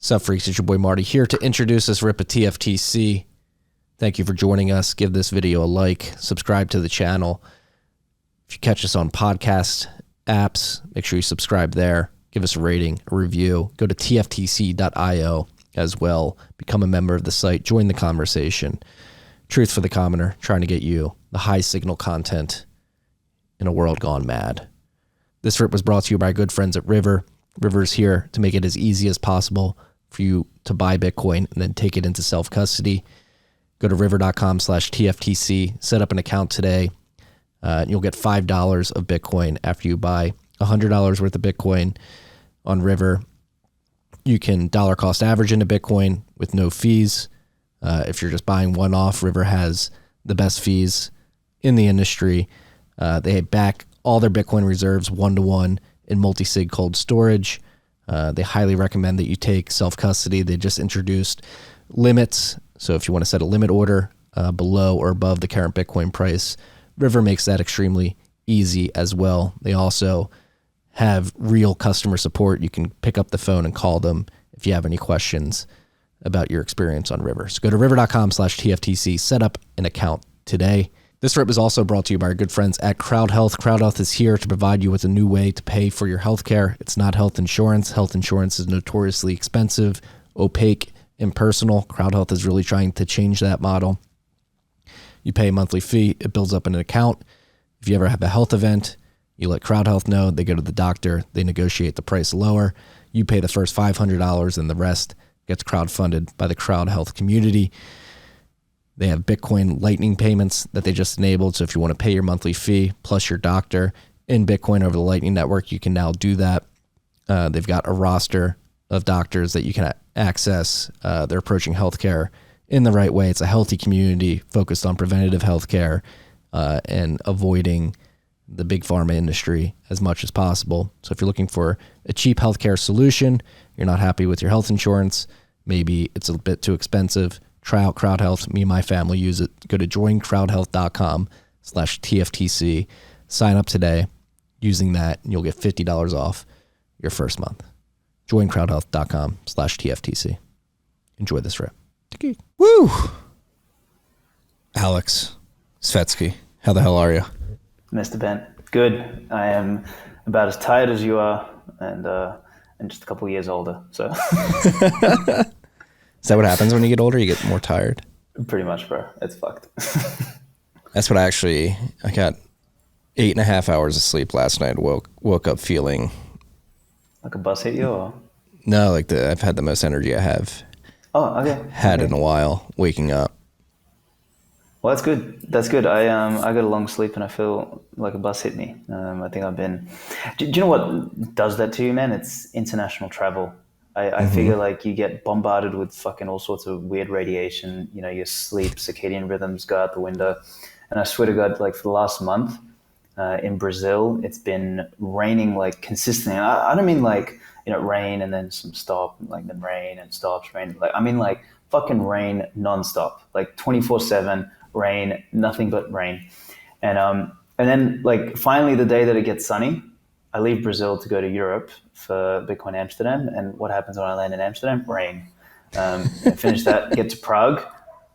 Sup, freaks? It's your boy Marty here to introduce this rip of TFTC. Thank you for joining us. Give this video a like. Subscribe to the channel. If you catch us on podcast apps, make sure you subscribe there. Give us a rating, a review. Go to tftc.io as well. Become a member of the site. Join the conversation. Truth for the commoner, trying to get you the high signal content in a world gone mad. This rip was brought to you by our good friends at River. River's here to make it as easy as possible for you to buy Bitcoin and then take it into self-custody. Go to river.com/TFTC, set up an account today. You'll get $5 of Bitcoin after you buy $100 worth of Bitcoin on River. You can dollar cost average into Bitcoin with no fees. If you're just buying one off, River has the best fees in the industry. They back all their Bitcoin reserves 1-to-1 in multi-sig cold storage. They highly recommend that you take self-custody. They just introduced limits. So if you want to set a limit order below or above the current Bitcoin price, River makes that extremely easy as well. They also have real customer support. You can pick up the phone and call them if you have any questions about your experience on River. So go to river.com/TFTC, set up an account today. This rip is also brought to you by our good friends at CrowdHealth. CrowdHealth is here to provide you with a new way to pay for your healthcare. It's not health insurance. Health insurance is notoriously expensive, opaque, impersonal. CrowdHealth is really trying to change that model. You pay a monthly fee. It builds up in an account. If you ever have a health event, you let CrowdHealth know. They go to the doctor. They negotiate the price lower. You pay the first $500 and the rest gets crowdfunded by the CrowdHealth community. They have Bitcoin Lightning payments that they just enabled. So if you want to pay your monthly fee plus your doctor in Bitcoin over the Lightning Network, you can now do that. They've got a roster of doctors that you can access. They're approaching healthcare in the right way. It's a healthy community focused on preventative healthcare and avoiding the big pharma industry as much as possible. So if you're looking for a cheap healthcare solution, you're not happy with your health insurance, maybe it's a bit too expensive, try out CrowdHealth. Me and my family use it. Go to joincrowdhealth.com/TFTC. Sign up today using that, and you'll get $50 off your first month. Joincrowdhealth.com/TFTC. Enjoy this rip. Woo! Aleks Svetski, how the hell are you? Mr. Bent, good. I am about as tired as you are, and just a couple of years older. So, is that what happens when you get older? You get more tired? Pretty much, bro. It's fucked. That's what I got 8.5 hours of sleep last night. Woke up feeling like a bus hit you, or no? I've had the most energy I have. Oh, okay. In a while. Waking up. Well, that's good. That's good. I got a long sleep and I feel like a bus hit me. I think I've been. Do you know what does that to you, man? It's international travel. I figure like you get bombarded with fucking all sorts of weird radiation. You know, your sleep, circadian rhythms go out the window. And I swear to God, like for the last month in Brazil, it's been raining like consistently. I don't mean like, you know, rain and then some stop, like then rain and stops, rain. Like I mean like fucking rain nonstop, like 24/7 rain, nothing but rain. And then like finally the day that it gets sunny, I leave Brazil to go to Europe for Bitcoin Amsterdam. And what happens when I land in Amsterdam? Rain. Finish that, get to Prague,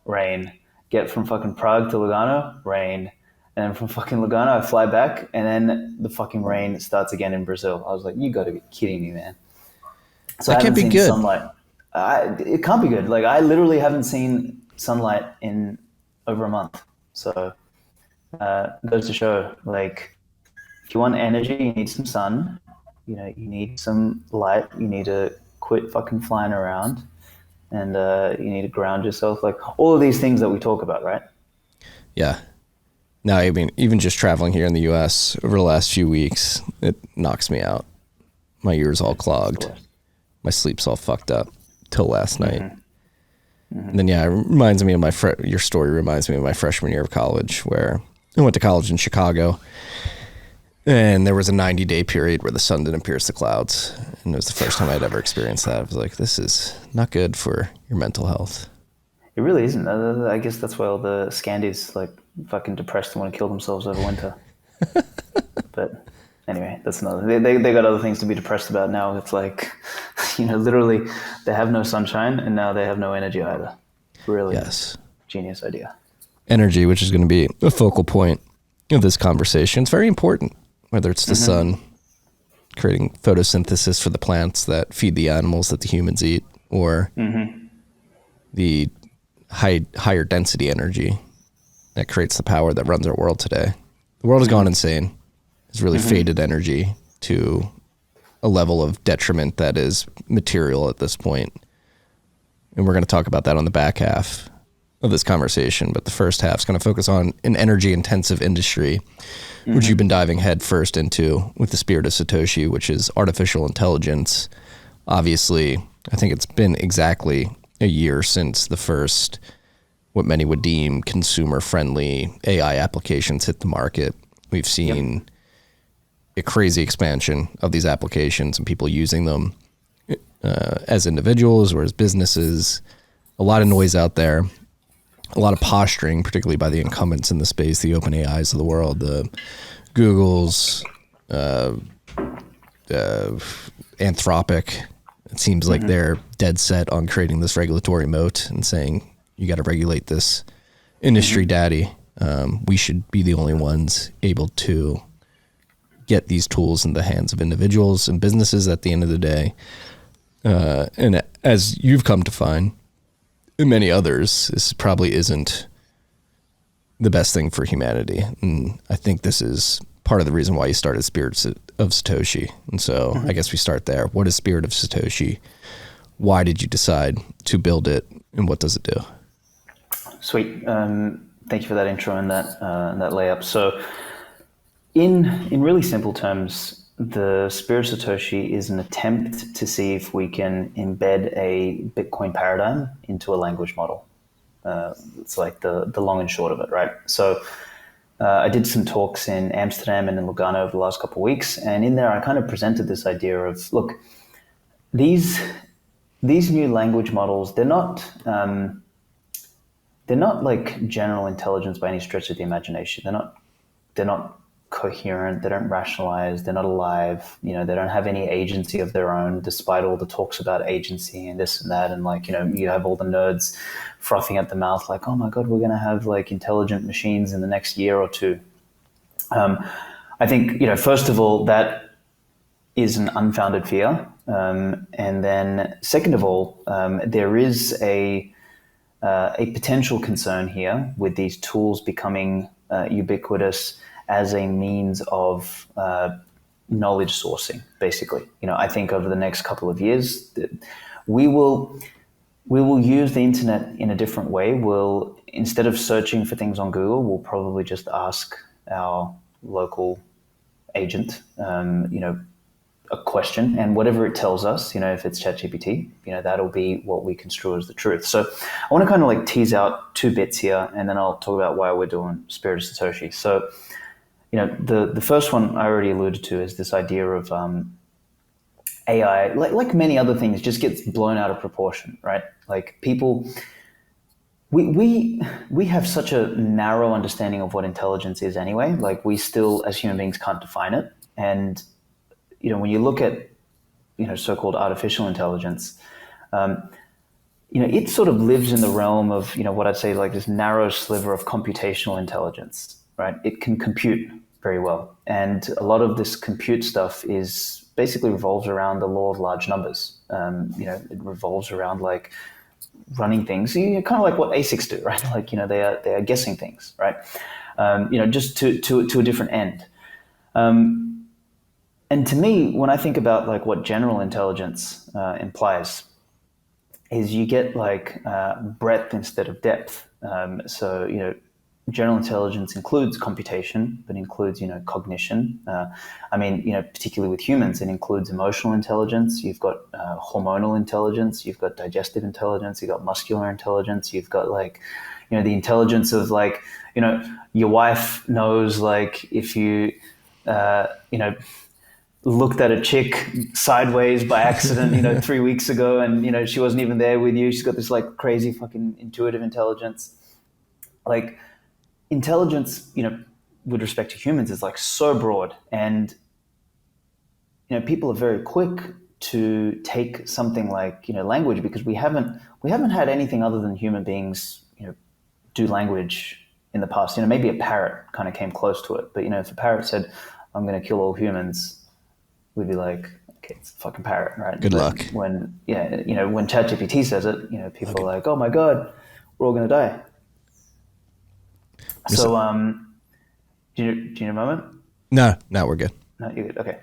rain. Get from fucking Prague to Lugano, rain. And then from fucking Lugano, I fly back, and then the fucking rain starts again in Brazil. I was like, you got to be kidding me, man. So that can't be good. Sunlight. It can't be good. Like I literally haven't seen sunlight in over a month. So goes to show, like, if you want energy, you need some sun. You know, you need some light. You need to quit fucking flying around, and you need to ground yourself. Like all of these things that we talk about, right? Yeah. No, I mean, even just traveling here in the U.S. over the last few weeks, it knocks me out. My ears all clogged. My sleep's all fucked up till last night. Mm-hmm. And then, yeah, it reminds me of your story reminds me of my freshman year of college, where I went to college in Chicago, and there was a 90-day period where the sun didn't pierce the clouds. And it was the first time I'd ever experienced that. I was like, this is not good for your mental health. It really isn't. I guess that's why all the Scandies like fucking depressed and want to kill themselves over winter. But Anyway, that's another. They got other things to be depressed about now. It's like, literally, they have no sunshine, and now they have no energy either. Brilliant, Yes. genius idea. Energy, which is going to be a focal point of this conversation. It's very important, whether it's the sun, creating photosynthesis for the plants that feed the animals that the humans eat, or the higher density energy that creates the power that runs our world today. The world has gone insane. It's really faded energy to a level of detriment that is material at this point. And we're going to talk about that on the back half of this conversation. But the first half is going to focus on an energy intensive industry, which you've been diving headfirst into with the Spirit of Satoshi, which is artificial intelligence. Obviously, I think it's been exactly a year since the first, what many would deem consumer-friendly AI applications hit the market. We've seen a crazy expansion of these applications and people using them as individuals or as businesses. A lot of noise out there, a lot of posturing, particularly by the incumbents in the space, the OpenAIs of the world, the Googles, Anthropic. It seems like they're dead set on creating this regulatory moat and saying, you got to regulate this industry, daddy. We should be the only ones able to get these tools in the hands of individuals and businesses at the end of the day. And as you've come to find, and many others, this probably isn't the best thing for humanity. And I think this is part of the reason why you started Spirit of Satoshi. And so I guess we start there. What is Spirit of Satoshi? Why did you decide to build it? And what does it do? Sweet. Thank you for that intro and that layup. So in really simple terms, the Spirit of Satoshi is an attempt to see if we can embed a Bitcoin paradigm into a language model. It's like the long and short of it, right? So I did some talks in Amsterdam and in Lugano over the last couple of weeks, and in there I kind of presented this idea of, look, these new language models, they're not like general intelligence by any stretch of the imagination. They're not coherent, they don't rationalize, they're not alive, they don't have any agency of their own, despite all the talks about agency and this and that. And you have all the nerds frothing at the mouth like, oh my God, we're going to have like intelligent machines in the next year or two. I think, first of all, that is an unfounded fear. And then second of all, there is a potential concern here with these tools becoming ubiquitous as a means of knowledge sourcing, basically. I think over the next couple of years, we will use the internet in a different way. We'll, instead of searching for things on Google, we'll probably just ask our local agent, a question, and whatever it tells us, if it's ChatGPT, that'll be what we construe as the truth. So I want to kind of like tease out two bits here, and then I'll talk about why we're doing Spirit of Satoshi. So, the first one I already alluded to is this idea of AI, like many other things, just gets blown out of proportion, right? Like people, we have such a narrow understanding of what intelligence is anyway. Like we still, as human beings, can't define it. And when you look at so-called artificial intelligence, it sort of lives in the realm of what I'd say like this narrow sliver of computational intelligence, right? It can compute very well, and a lot of this compute stuff is basically revolves around the law of large numbers. It revolves around like running things, kind of like what ASICs do, right? Like they are guessing things, right? Just to a different end. And to me, when I think about like what general intelligence implies, is you get like breadth instead of depth. So general intelligence includes computation, but includes cognition. Particularly with humans, it includes emotional intelligence. You've got hormonal intelligence. You've got digestive intelligence. You've got muscular intelligence. You've got like the intelligence of like your wife knows like if you looked at a chick sideways by accident, 3 weeks ago, and she wasn't even there with you. She's got this like crazy fucking intuitive intelligence. Like intelligence, with respect to humans, is like so broad, and people are very quick to take something like, language, because we haven't had anything other than human beings, do language in the past. Maybe a parrot kind of came close to it, but if a parrot said, "I'm going to kill all humans," we'd be like, "Okay, it's a fucking parrot, right?" Good luck. When when ChatGPT says it, people are like, "Oh my god, we're all going to die." So, do you need a moment? No, we're good. No, you're good. Okay.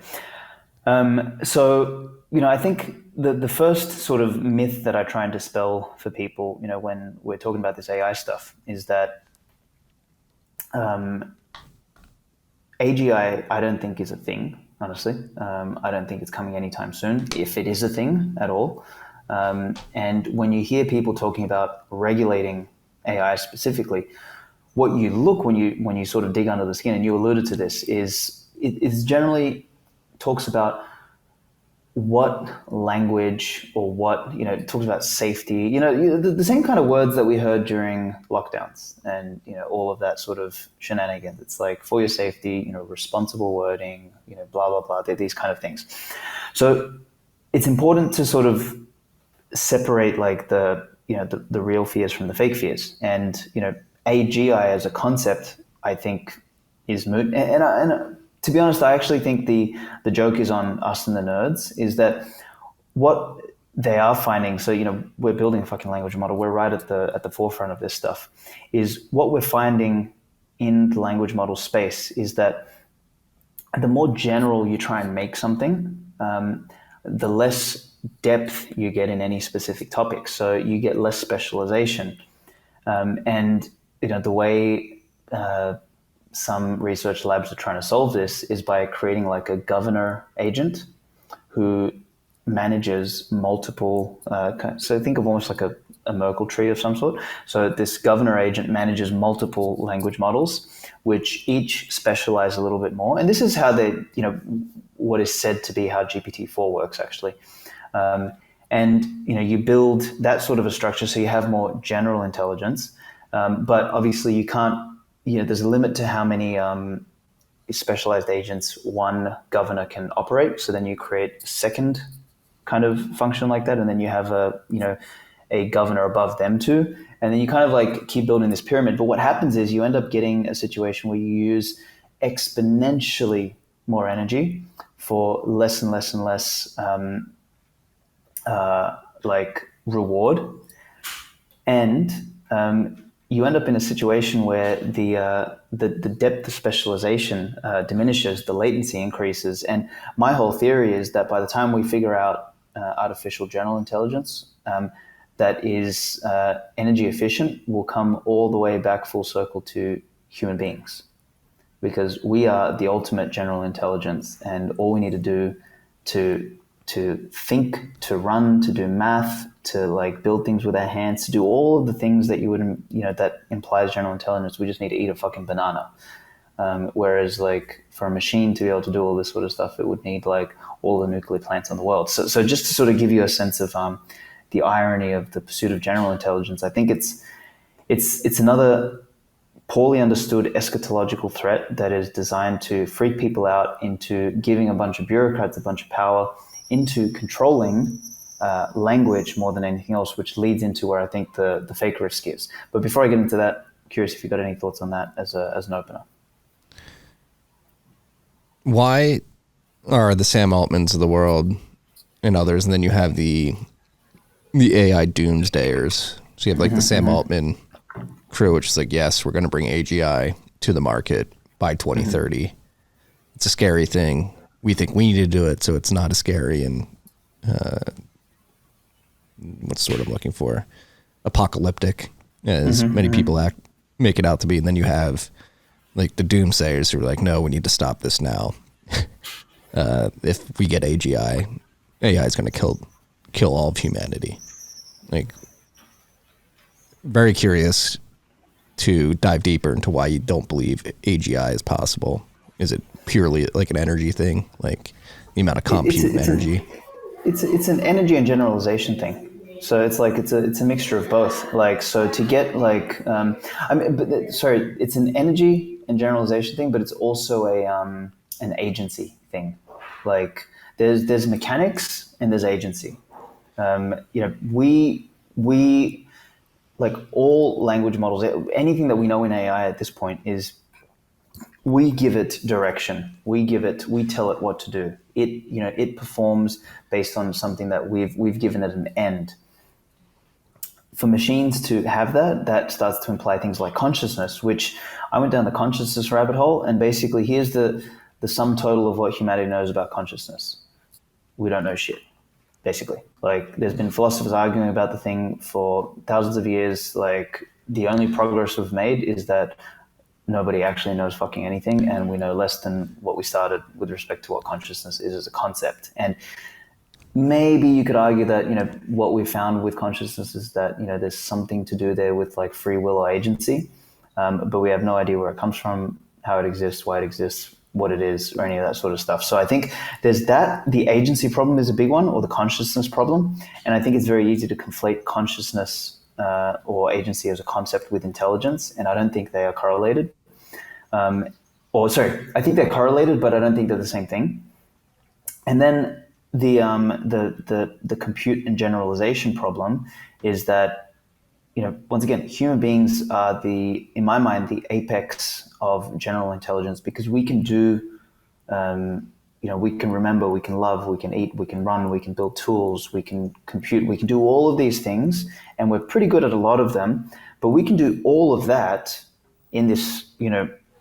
So, I think the first sort of myth that I try and dispel for people, when we're talking about this AI stuff, is that AGI, I don't think is a thing, honestly. I don't think it's coming anytime soon, if it is a thing at all. And when you hear people talking about regulating AI specifically, what you look when you sort of dig under the skin, and you alluded to this, is it generally talks about what language, or what, it talks about safety, the same kind of words that we heard during lockdowns and, all of that sort of shenanigans. It's like, for your safety, responsible wording, blah, blah, blah, these kind of things. So it's important to sort of separate like the real fears from the fake fears. And, AGI as a concept, I think, is moot. And to be honest, I actually think the joke is on us and the nerds, is that what they are finding, so, we're building a fucking language model, we're right at the forefront of this stuff, is what we're finding in the language model space is that the more general you try and make something, the less depth you get in any specific topic. So you get less specialization. And, the way some research labs are trying to solve this is by creating like a governor agent who manages multiple, so think of almost like a Merkle tree of some sort. So this governor agent manages multiple language models, which each specialize a little bit more. And this is how what is said to be how GPT-4 works, actually. And, you build that sort of a structure so you have more general intelligence. But obviously you can't, there's a limit to how many specialized agents one governor can operate. So then you create a second kind of function like that, and then you have a governor above them too, and then you kind of like keep building this pyramid. But what happens is you end up getting a situation where you use exponentially more energy for less and less and less like reward, and you end up in a situation where the depth of specialization diminishes, the latency increases. And my whole theory is that by the time we figure out artificial general intelligence that is energy efficient, we'll come all the way back full circle to human beings, because we are the ultimate general intelligence, and all we need to do to think, to run, to do math, to like build things with our hands, to do all of the things that you would, that implies general intelligence. We just need to eat a fucking banana. Whereas like for a machine to be able to do all this sort of stuff, it would need like all the nuclear plants in the world. So just to sort of give you a sense of the irony of the pursuit of general intelligence, I think it's another poorly understood eschatological threat that is designed to freak people out into giving a bunch of bureaucrats a bunch of power, into controlling language more than anything else, which leads into where I think the fake risk is. But before I get into that, curious if you got any thoughts on that as an opener. Why are the Sam Altmans of the world and others, and then you have the AI doomsdayers? So you have like the Sam Altman crew, which is like, yes, we're going to bring AGI to the market by 2030. It's a scary thing. We think we need to do it so it's not as scary and what's the word I'm looking for? Apocalyptic, as many people make it out to be. And then you have like the doomsayers who are like, no, we need to stop this now. If we get AGI, AI is going to kill all of humanity. Like, very curious to dive deeper into why you don't believe AGI is possible. Is it purely like an energy thing, like the amount of compute energy? It's an energy and generalization thing. So it's like it's a mixture of both. Like, so to get like it's an energy and generalization thing, but it's also an agency thing. Like there's mechanics and there's agency. We like all language models, anything that we know in AI at this point is we give it direction. We tell it what to do. It performs based on something that we've given it an end. For machines to have that starts to imply things like consciousness, which I went down the consciousness rabbit hole, and basically here's the sum total of what humanity knows about consciousness. We don't know shit, basically. Like, there's been philosophers arguing about the thing for thousands of years. Like, the only progress we've made is that nobody actually knows fucking anything, and we know less than what we started with respect to what consciousness is as a concept. And maybe you could argue that, what we found with consciousness is that, there's something to do there with like free will or agency, but we have no idea where it comes from, how it exists, why it exists, what it is, or any of that sort of stuff. So I think there's that. The agency problem is a big one, or the consciousness problem. And I think it's very easy to conflate consciousness or agency as a concept with intelligence. And I don't think they are correlated. I think they're correlated, but I don't think they're the same thing. And then the compute and generalization problem is that, once again, human beings are in my mind, the apex of general intelligence, because we can do, we can remember, we can love, we can eat, we can run, we can build tools, we can compute, we can do all of these things, and we're pretty good at a lot of them. But we can do all of that in this,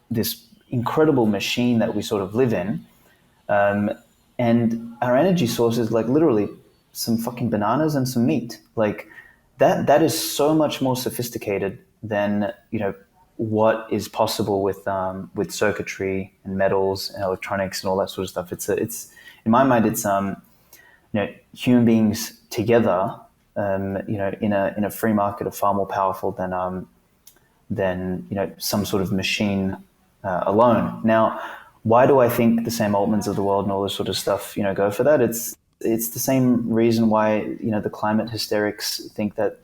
this incredible machine that we sort of live in. And our energy source is like literally some fucking bananas and some meat. Like that is so much more sophisticated than, what is possible with circuitry and metals and electronics and all that sort of stuff. It's in my mind, it's human beings together, in a free market are far more powerful than some sort of machine alone. Now, why do I think the Sam Altmans of the world and all this sort of stuff, go for that? It's the same reason why, the climate hysterics think that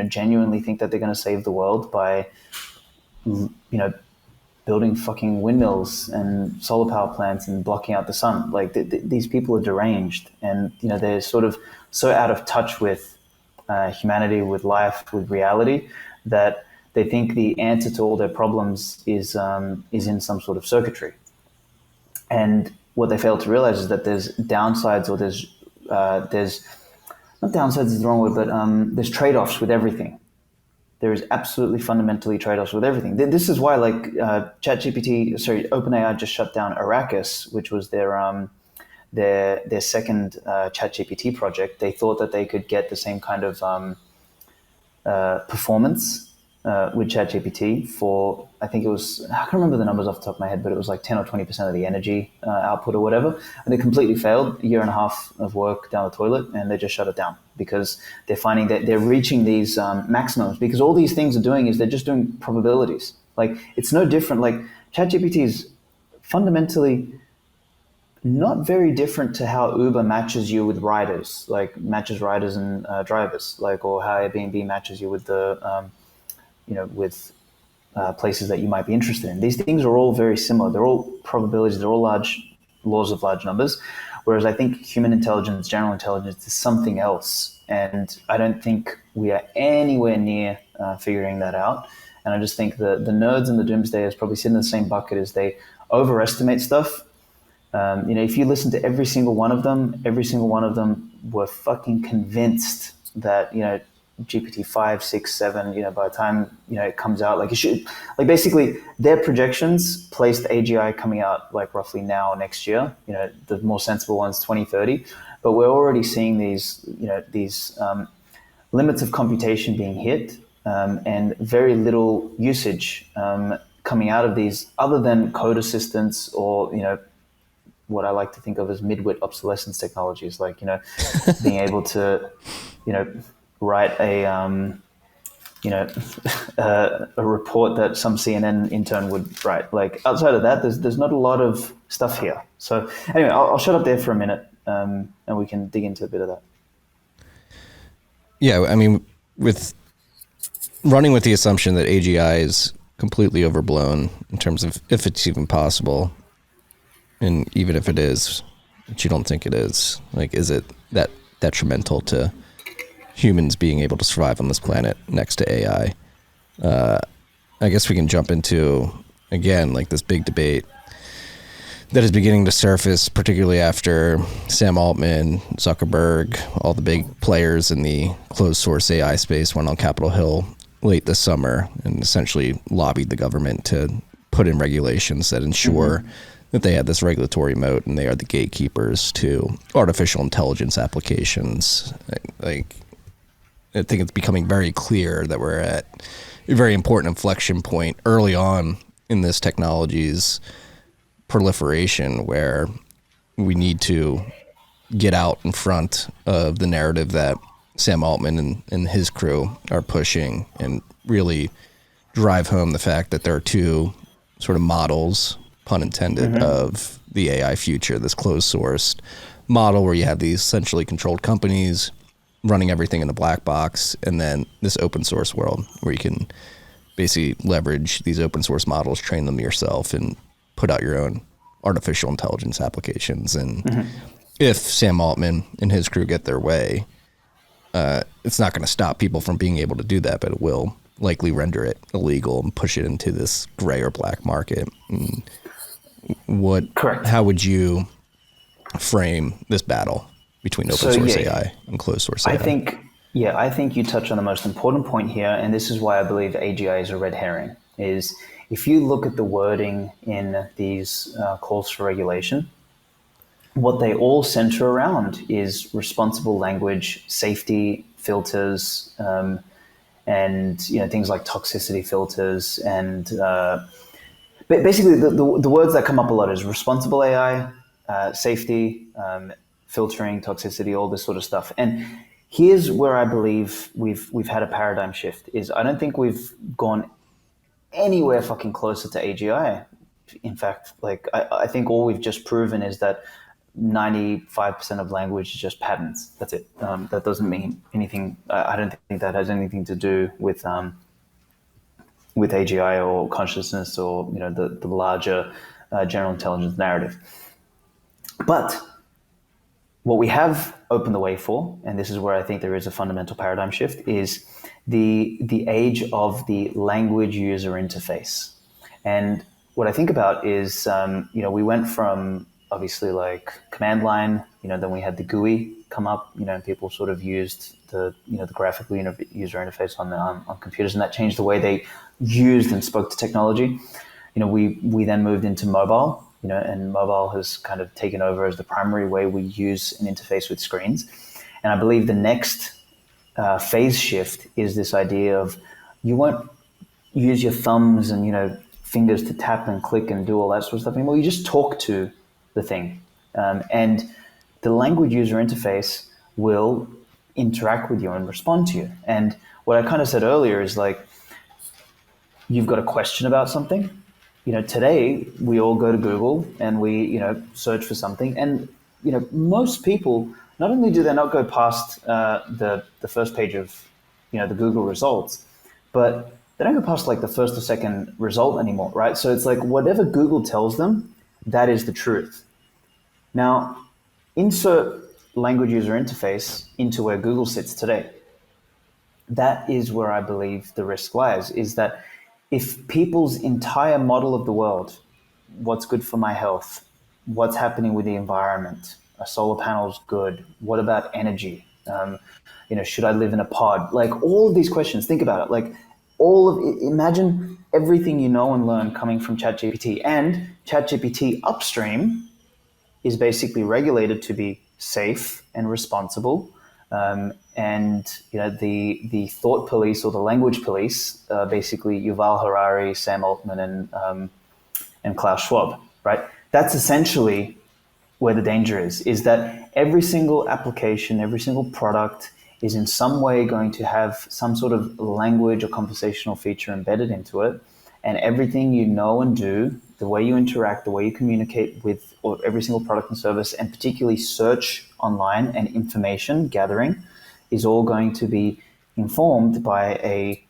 genuinely think that they're going to save the world by, building fucking windmills and solar power plants and blocking out the sun. Like these people are deranged, and, they're sort of so out of touch with humanity, with life, with reality, that they think the answer to all their problems is in some sort of circuitry. And what they fail to realize is that there's downsides, or there's not downsides is the wrong word, but there's trade-offs with everything. There is absolutely fundamentally trade-offs with everything. This is why, like, OpenAI just shut down Arrakis, which was their second ChatGPT project. They thought that they could get the same kind of performance with ChatGPT for, I think it was, I can't remember the numbers off the top of my head, but it was like 10 or 20% of the energy output or whatever. And they completely failed, a year and a half of work down the toilet, and they just shut it down because they're finding that they're reaching these maximums, because all these things are doing is they're just doing probabilities. Like, it's no different. Like, ChatGPT is fundamentally not very different to how Uber matches you with riders, like matches riders and drivers, like, or how Airbnb matches you with the, with places that you might be interested in. These things are all very similar. They're all probabilities. They're all large laws of large numbers. Whereas I think human intelligence, general intelligence, is something else. And I don't think we are anywhere near figuring that out. And I just think the nerds and the doomsdayers probably sit in the same bucket as they overestimate stuff. If you listen to every single one of them were fucking convinced that, GPT 5, 6, 7, by the time, it comes out, like, it should, like, basically their projections placed AGI coming out like roughly now or next year, the more sensible ones, 2030. But we're already seeing these limits of computation being hit, and very little usage coming out of these, other than code assistance or, what I like to think of as midwit obsolescence technologies, like, being able to, write a report that some CNN intern would write. Like, outside of that, there's not a lot of stuff here. So anyway, I'll shut up there for a minute, and we can dig into a bit of that. Yeah, I mean, with running with the assumption that AGI is completely overblown in terms of if it's even possible, and even if it is, But you don't think it is? Like, is it that detrimental to humans being able to survive on this planet next to AI? I guess we can jump into, again, like this big debate that is beginning to surface, particularly after Sam Altman, Zuckerberg, all the big players in the closed source AI space went on Capitol Hill late this summer and essentially lobbied the government to put in regulations that ensure that they had this regulatory moat and they are the gatekeepers to artificial intelligence applications. Like, I think it's becoming very clear that we're at a very important inflection point early on in this technology's proliferation where we need to get out in front of the narrative that Sam Altman and his crew are pushing and really drive home the fact that there are two sort of models, pun intended, of the AI future, this closed sourced model where you have these centrally controlled companies running everything in the black box, and then this open source world where you can basically leverage these open source models, train them yourself, and put out your own artificial intelligence applications. And if Sam Altman and his crew get their way, it's not going to stop people from being able to do that, but it will likely render it illegal and push it into this gray or black market. And Correct. how would you frame this battle between open source AI and closed source AI? I think you touch on the most important point here, and this is why I believe AGI is a red herring, is if you look at the wording in these calls for regulation, what they all center around is responsible language, safety filters, and things like toxicity filters, and basically the words that come up a lot is responsible AI, safety, filtering, toxicity, all this sort of stuff. And here's where I believe we've had a paradigm shift. Is I don't think we've gone anywhere fucking closer to AGI. In fact, like I think all we've just proven is that 95% of language is just patterns. That's it. That doesn't mean anything. I don't think that has anything to do with AGI or consciousness or the larger general intelligence narrative. But what we have opened the way for, and this is where I think there is a fundamental paradigm shift, is the age of the language user interface. And what I think about is, we went from obviously like command line, then we had the GUI come up, and people sort of used the graphical user interface on computers, and that changed the way they used and spoke to technology. We then moved into mobile, and mobile has kind of taken over as the primary way we use an interface with screens. And I believe the next phase shift is this idea of you won't use your thumbs and fingers to tap and click and do all that sort of stuff anymore. You just talk to the thing, and the language user interface will interact with you and respond to you. And what I kind of said earlier is like, you've got a question about something. Today we all go to Google and we search for something, and most people, not only do they not go past the first page of the Google results, but they don't go past like the first or second result anymore, right? So it's like whatever Google tells them, that is the truth. Now, insert language user interface into where Google sits today. That is where I believe the risk lies, is that if people's entire model of the world, what's good for my health, what's happening with the environment, a solar panel's good, what about energy, should I live in a pod? Like all of these questions, think about it. Like imagine everything you know and learn coming from ChatGPT, and ChatGPT upstream is basically regulated to be safe and responsible. And the thought police or the language police, basically Yuval Harari, Sam Altman, and Klaus Schwab, right? That's essentially where the danger is that every single application, every single product is in some way going to have some sort of language or conversational feature embedded into it. And everything you know and do, the way you interact, the way you communicate with every single product and service, and particularly search online and information gathering, is all going to be informed by a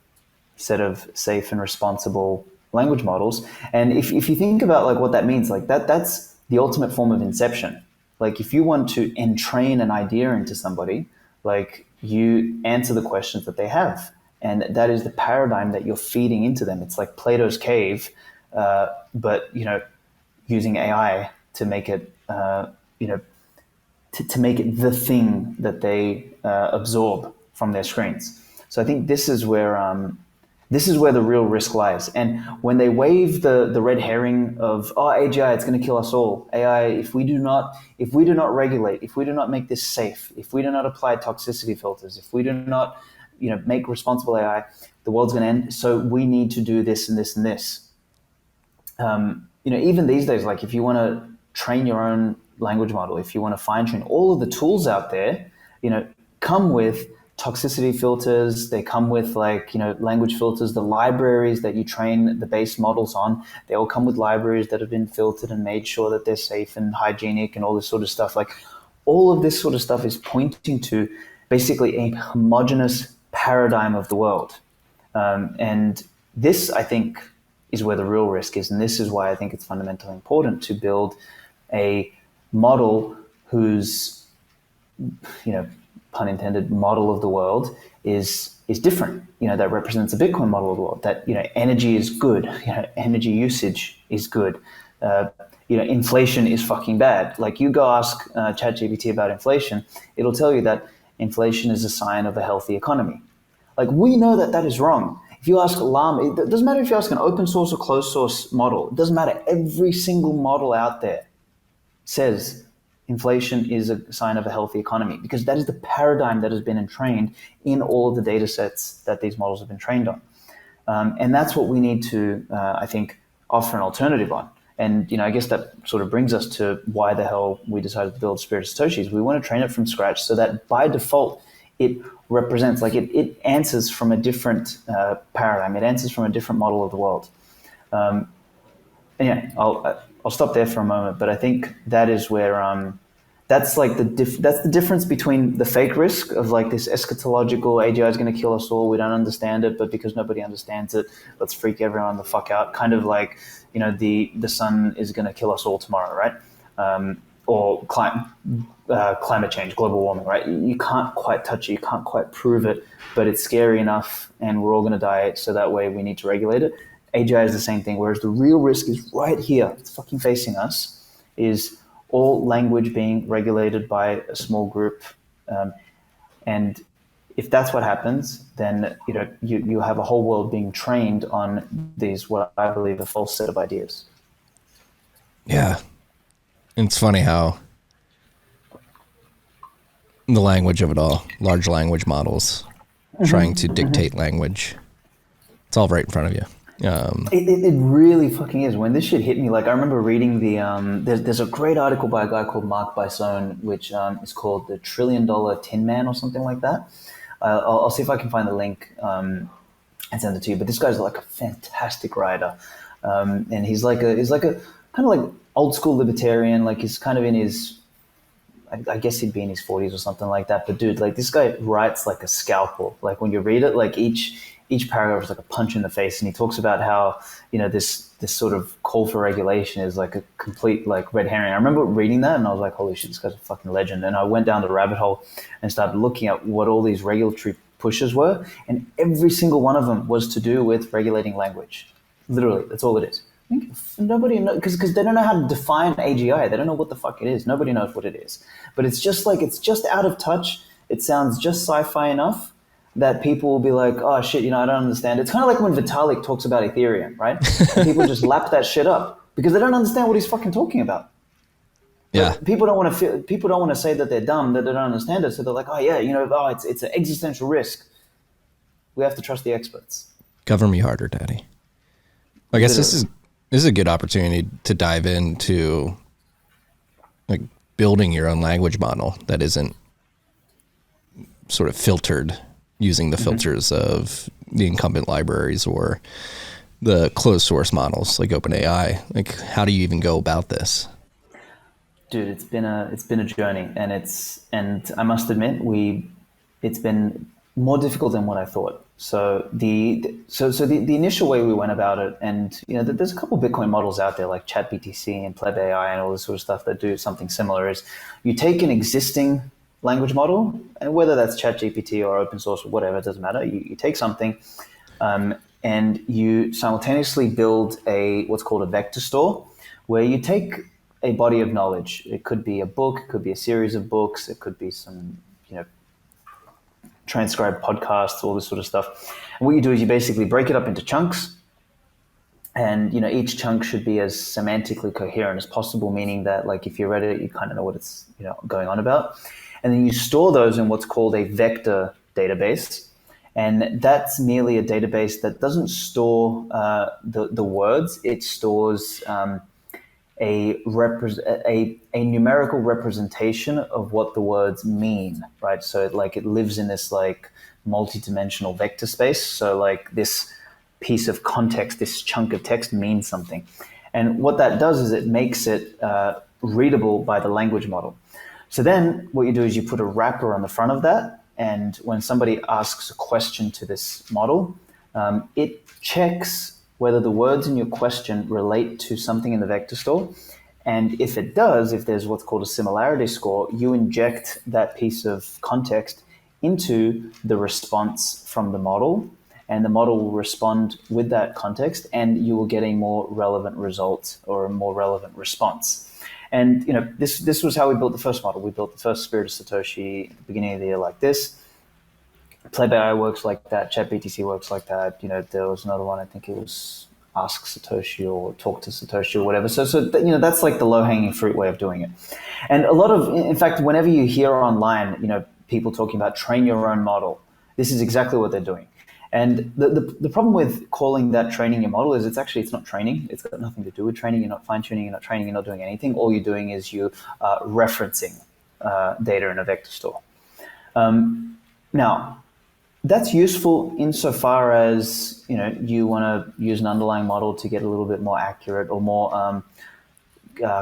set of safe and responsible language models. And if you think about like what that means, like that's the ultimate form of inception. Like if you want to entrain an idea into somebody, like you answer the questions that they have. And that is the paradigm that you're feeding into them. It's like Plato's cave, but, using AI to make it, to make it the thing that they absorb from their screens. So I think this is where the real risk lies. And when they wave the red herring of AGI, it's going to kill us all. AI, if we do not regulate, if we do not make this safe, if we do not apply toxicity filters, if we do not make responsible AI, the world's going to end. So we need to do this and this and this. Even these days, like if you want to train your own language model, if you want to fine tune, all of the tools out there, come with toxicity filters. They come with language filters. The libraries that you train the base models on, they all come with libraries that have been filtered and made sure that they're safe and hygienic and all this sort of stuff. Like all of this sort of stuff is pointing to basically a homogeneous paradigm of the world. And this, I think, is where the real risk is. And this is why I think it's fundamentally important to build a model whose, pun intended, model of the world is different, that represents a Bitcoin model of the world, that, energy is good, energy usage is good, inflation is fucking bad. Like you go ask ChatGPT about inflation, it'll tell you that inflation is a sign of a healthy economy. Like we know that that is wrong. If you ask Llama, it doesn't matter if you ask an open source or closed source model, it doesn't matter. Every single model out there says inflation is a sign of a healthy economy, because that is the paradigm that has been entrained in all of the data sets that these models have been trained on. And that's what we need to, I think, offer an alternative on. And, I guess that sort of brings us to why the hell we decided to build Spirit of Satoshi. We want to train it from scratch so that by default, it represents, it answers from a different paradigm. It answers from a different model of the world. And yeah, I'll stop there for a moment, but I think that is where that's that's the difference between the fake risk of this eschatological AGI is going to kill us all. We don't understand it, but because nobody understands it, let's freak everyone the fuck out. Kind of like the sun is going to kill us all tomorrow, right? Or climate change, global warming, right? You can't quite touch it, you can't quite prove it, but it's scary enough, and we're all going to die. So that way, we need to regulate it. AGI is the same thing, whereas the real risk is right here. It's fucking facing us. Is all language being regulated by a small group, and if that's what happens, then you have a whole world being trained on these, what I believe, a false set of ideas. Yeah. It's funny how the language of it all, large language models, trying to dictate language, it's all right in front of you. It really fucking is. When this shit hit me, I remember reading there's a great article by a guy called Mark Bison, which is called The $1 Trillion Tin Man or something like that. I'll see if I can find the link and send it to you. But this guy's a fantastic writer, and he's like a kind of like old school libertarian. He's kind of in his, I guess he'd be in his 40s or something like that. But dude, this guy writes like a scalpel. When you read it, each paragraph is like a punch in the face, and he talks about how this sort of call for regulation is like a complete red herring. I remember reading that and I was like, holy shit, this guy's a fucking legend. And I went down the rabbit hole and started looking at what all these regulatory pushes were, and every single one of them was to do with regulating language. Literally, that's all it is. Nobody knows, because they don't know how to define AGI. They don't know what the fuck it is. Nobody knows what it is. But it's just it's just out of touch. It sounds just sci-fi enough that people will be like, oh shit, I don't understand. It's kind of like when Vitalik talks about Ethereum, right? And people just lap that shit up because they don't understand what he's fucking talking about. Yeah. But people don't want to say that they're dumb, that they don't understand it. So they're like, oh yeah, it's an existential risk. We have to trust the experts. Govern me harder, Daddy. I guess this is a good opportunity to dive into building your own language model that isn't sort of filtered using the filters of the incumbent libraries or the closed source models like OpenAI. How do you even go about this? Dude, it's been a journey, and I must admit it's been more difficult than what I thought. So the initial way we went about it, and there's a couple of Bitcoin models out there like ChatBTC and Pleb AI and all this sort of stuff that do something similar. Is you take an existing language model, and whether that's ChatGPT or open source or whatever, it doesn't matter. You take something, and you simultaneously build what's called a vector store, where you take a body of knowledge. It could be a book, it could be a series of books, it could be some transcribed podcasts, all this sort of stuff. And what you do is you basically break it up into chunks, and each chunk should be as semantically coherent as possible, meaning that like if you read it, you kind of know what it's going on about. And then you store those in what's called a vector database. And that's merely a database that doesn't store the words. It stores a numerical representation of what the words mean, right? So it lives in this like multi-dimensional vector space. So like this piece of context, this chunk of text means something. And what that does is it makes it readable by the language model. So then what you do is you put a wrapper on the front of that. And when somebody asks a question to this model, it checks whether the words in your question relate to something in the vector store. And if it does, if there's what's called a similarity score, you inject that piece of context into the response from the model, and the model will respond with that context, and you will get a more relevant result or a more relevant response. And this was how we built the first model. We built the first Spirit of Satoshi at the beginning of the year like this. Pleb AI works like that. ChatBTC works like that. There was another one. I think it was Ask Satoshi or Talk to Satoshi or whatever. So that's like the low-hanging fruit way of doing it. And in fact, whenever you hear online, people talking about train your own model, this is exactly what they're doing. And the problem with calling that training your model is it's not training. It's got nothing to do with training. You're not fine-tuning. You're not training. You're not doing anything. All you're doing is you referencing data in a vector store. Now, that's useful insofar as you want to use an underlying model to get a little bit more accurate or more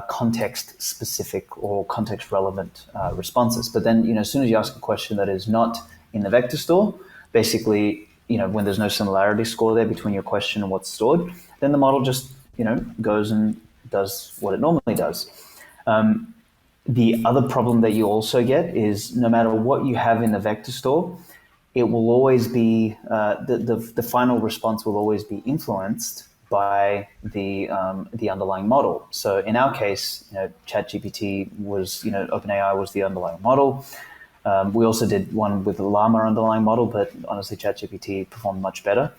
context specific or context relevant responses. But then as soon as you ask a question that is not in the vector store, basically when there's no similarity score there between your question and what's stored, then the model just goes and does what it normally does. The other problem that you also get is no matter what you have in the vector store, it will always be the final response will always be influenced by the underlying model. So in our case, ChatGPT was OpenAI was the underlying model. We also did one with the Llama underlying model, but honestly, ChatGPT performed much better.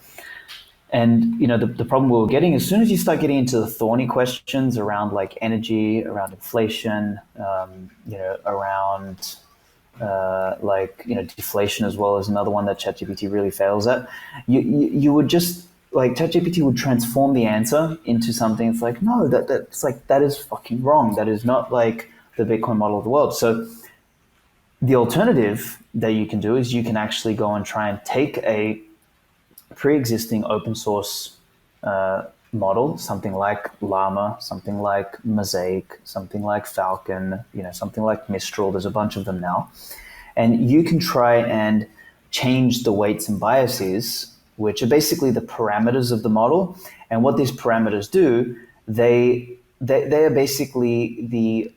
And the problem we were getting, as soon as you start getting into the thorny questions around like energy, around inflation, around deflation as well as another one that ChatGPT really fails at, you would just like ChatGPT would transform the answer into something. It's like, no, that's like, that is fucking wrong. That is not like the Bitcoin model of the world. So the alternative that you can do is you can actually go and try and take a pre-existing open source model, something like Llama, something like Mosaic, something like Falcon, something like Mistral. There's a bunch of them now. And you can try and change the weights and biases, which are basically the parameters of the model. And what these parameters do, they are basically the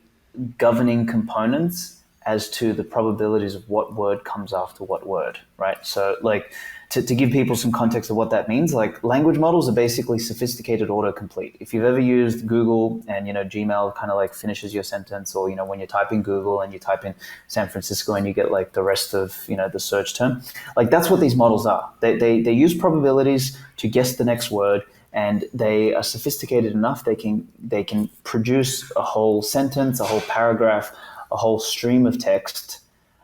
governing components as to the probabilities of what word comes after what word, right? So like to give people some context of what that means, like language models are basically sophisticated autocomplete. If you've ever used Google and, Gmail kind of like finishes your sentence, or, when you type in Google and you type in San Francisco and you get like the rest of, the search term, like that's what these models are. They use probabilities to guess the next word, and they are sophisticated enough. They can produce a whole sentence, a whole paragraph, a whole stream of text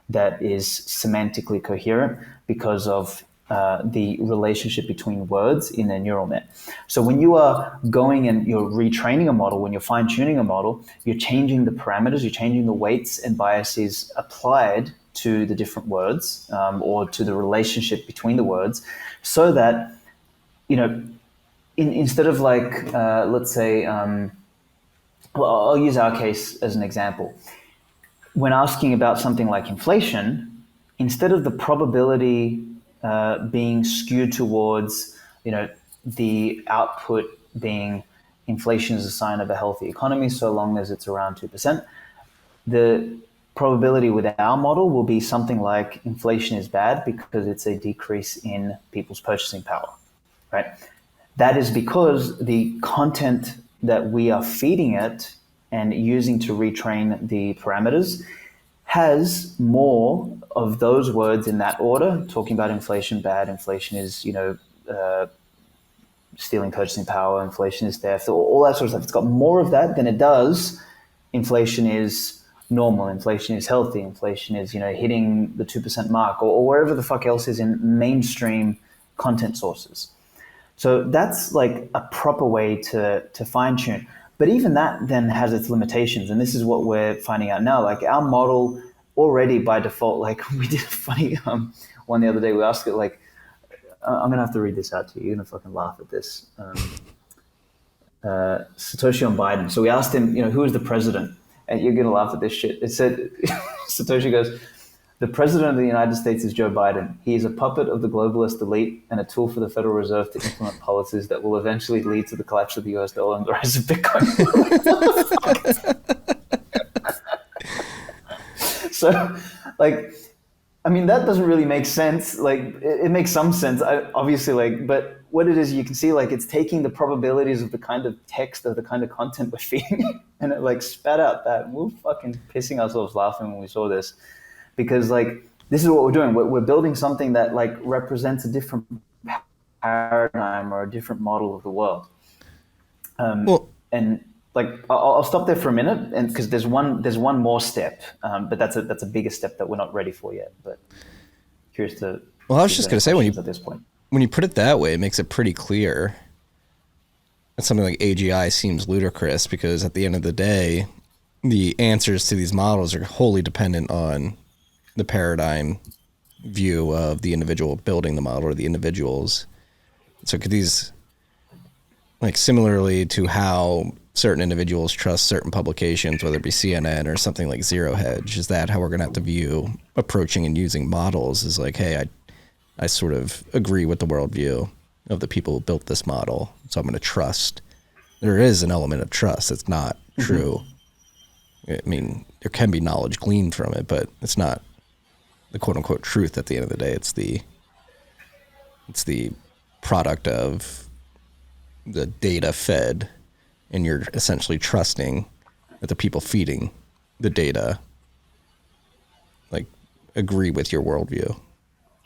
that is semantically coherent because of the relationship between words in a neural net. So when you are going and you're retraining a model, when you're fine-tuning a model, you're changing the parameters, you're changing the weights and biases applied to the different words or to the relationship between the words, so that, instead of like, let's say, I'll use our case as an example. When asking about something like inflation, instead of the probability being skewed towards, the output being inflation is a sign of a healthy economy so long as it's around 2%. The probability with our model will be something like inflation is bad because it's a decrease in people's purchasing power, right? That is because the content that we are feeding it and using to retrain the parameters has more of those words in that order, talking about inflation bad, inflation is, stealing purchasing power, inflation is theft, all that sort of stuff. It's got more of that than it does inflation is normal, inflation is healthy, inflation is, hitting the 2% mark, or wherever the fuck else is in mainstream content sources. So that's like a proper way to fine tune. But even that then has its limitations. And this is what we're finding out now. Like our model already by default, like we did a funny one the other day, we asked it like, I'm going to have to read this out to you. You're going to fucking laugh at this. Satoshi on Biden. So we asked him, who is the president? And you're going to laugh at this shit. It said, Satoshi goes, the president of the United States is Joe Biden. He is a puppet of the globalist elite and a tool for the Federal Reserve to implement policies that will eventually lead to the collapse of the US dollar and the rise of Bitcoin. So, like, I mean, that doesn't really make sense. Like, it makes some sense, obviously, like, but what it is, you can see, like, it's taking the probabilities of the kind of text or the kind of content we're feeding and it, like, spat out that. And we were fucking pissing ourselves laughing when we saw this because, like, this is what we're doing. We're building something that, like, represents a different paradigm or a different model of the world. And, like, I'll stop there for a minute, and because there's one more step, but that's a bigger step that we're not ready for yet. But curious to. Well, I was just going to say at this point, when you put it that way, it makes it pretty clear that something like AGI seems ludicrous because at the end of the day, the answers to these models are wholly dependent on the paradigm view of the individual building the model or the individuals. So could these, like, similarly to how certain individuals trust certain publications, whether it be CNN or something like Zero Hedge, is that how we're going to have to view approaching and using models? Is like, hey, I sort of agree with the worldview of the people who built this model, so I'm going to trust. There is an element of trust. It's not true. I mean, there can be knowledge gleaned from it, but it's not the quote unquote truth at the end of the day. It's the product of the data fed, and you're essentially trusting that the people feeding the data, like, agree with your worldview.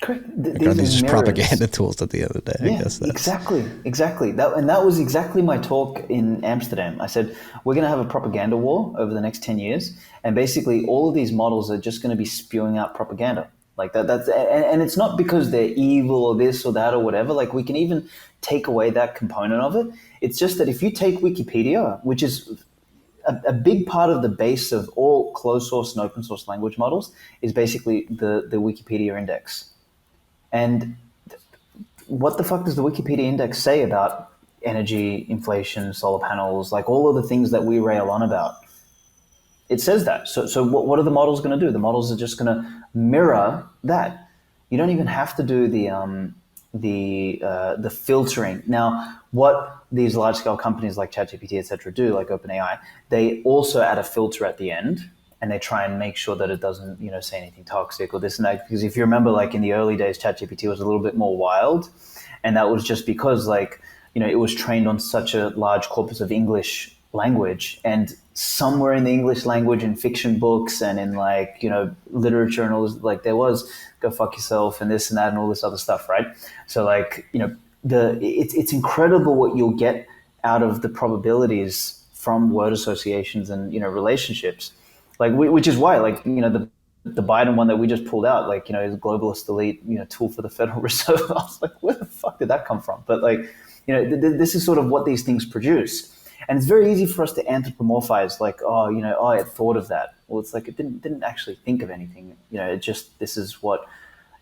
Correct. Like, are these just propaganda tools at the end of the day? Yeah, I guess that's exactly. That was exactly my talk in Amsterdam. I said, we're going to have a propaganda war over the next 10 years. And basically all of these models are just going to be spewing out propaganda. Like and it's not because they're evil or this or that or whatever. Like, we can even take away that component of it. It's just that if you take Wikipedia, which is a big part of the base of all closed source and open source language models, is basically the Wikipedia index. And what the fuck does the Wikipedia index say about energy, inflation, solar panels, like all of the things that we rail on about? It says that. So what are the models going to do? The models are just going to mirror that. You don't even have to do the filtering. Now, what these large scale companies like ChatGPT, et cetera, do, like OpenAI, they also add a filter at the end, and they try and make sure that it doesn't, say anything toxic or this and that. Because if you remember, like in the early days, ChatGPT was a little bit more wild, and that was just because, like, it was trained on such a large corpus of English language, and somewhere in the English language in fiction books and in, like, literature and all this, like, there was go fuck yourself and this and that and all this other stuff, right? So, like, it's incredible what you'll get out of the probabilities from word associations and relationships, like, which is why, like, the Biden one that we just pulled out, like, is a globalist elite, tool for the Federal Reserve. I was like, where the fuck did that come from? But, like, this is sort of what these things produce. And it's very easy for us to anthropomorphize, like, it thought of that. Well, it's like it didn't actually think of anything. It just, this is what,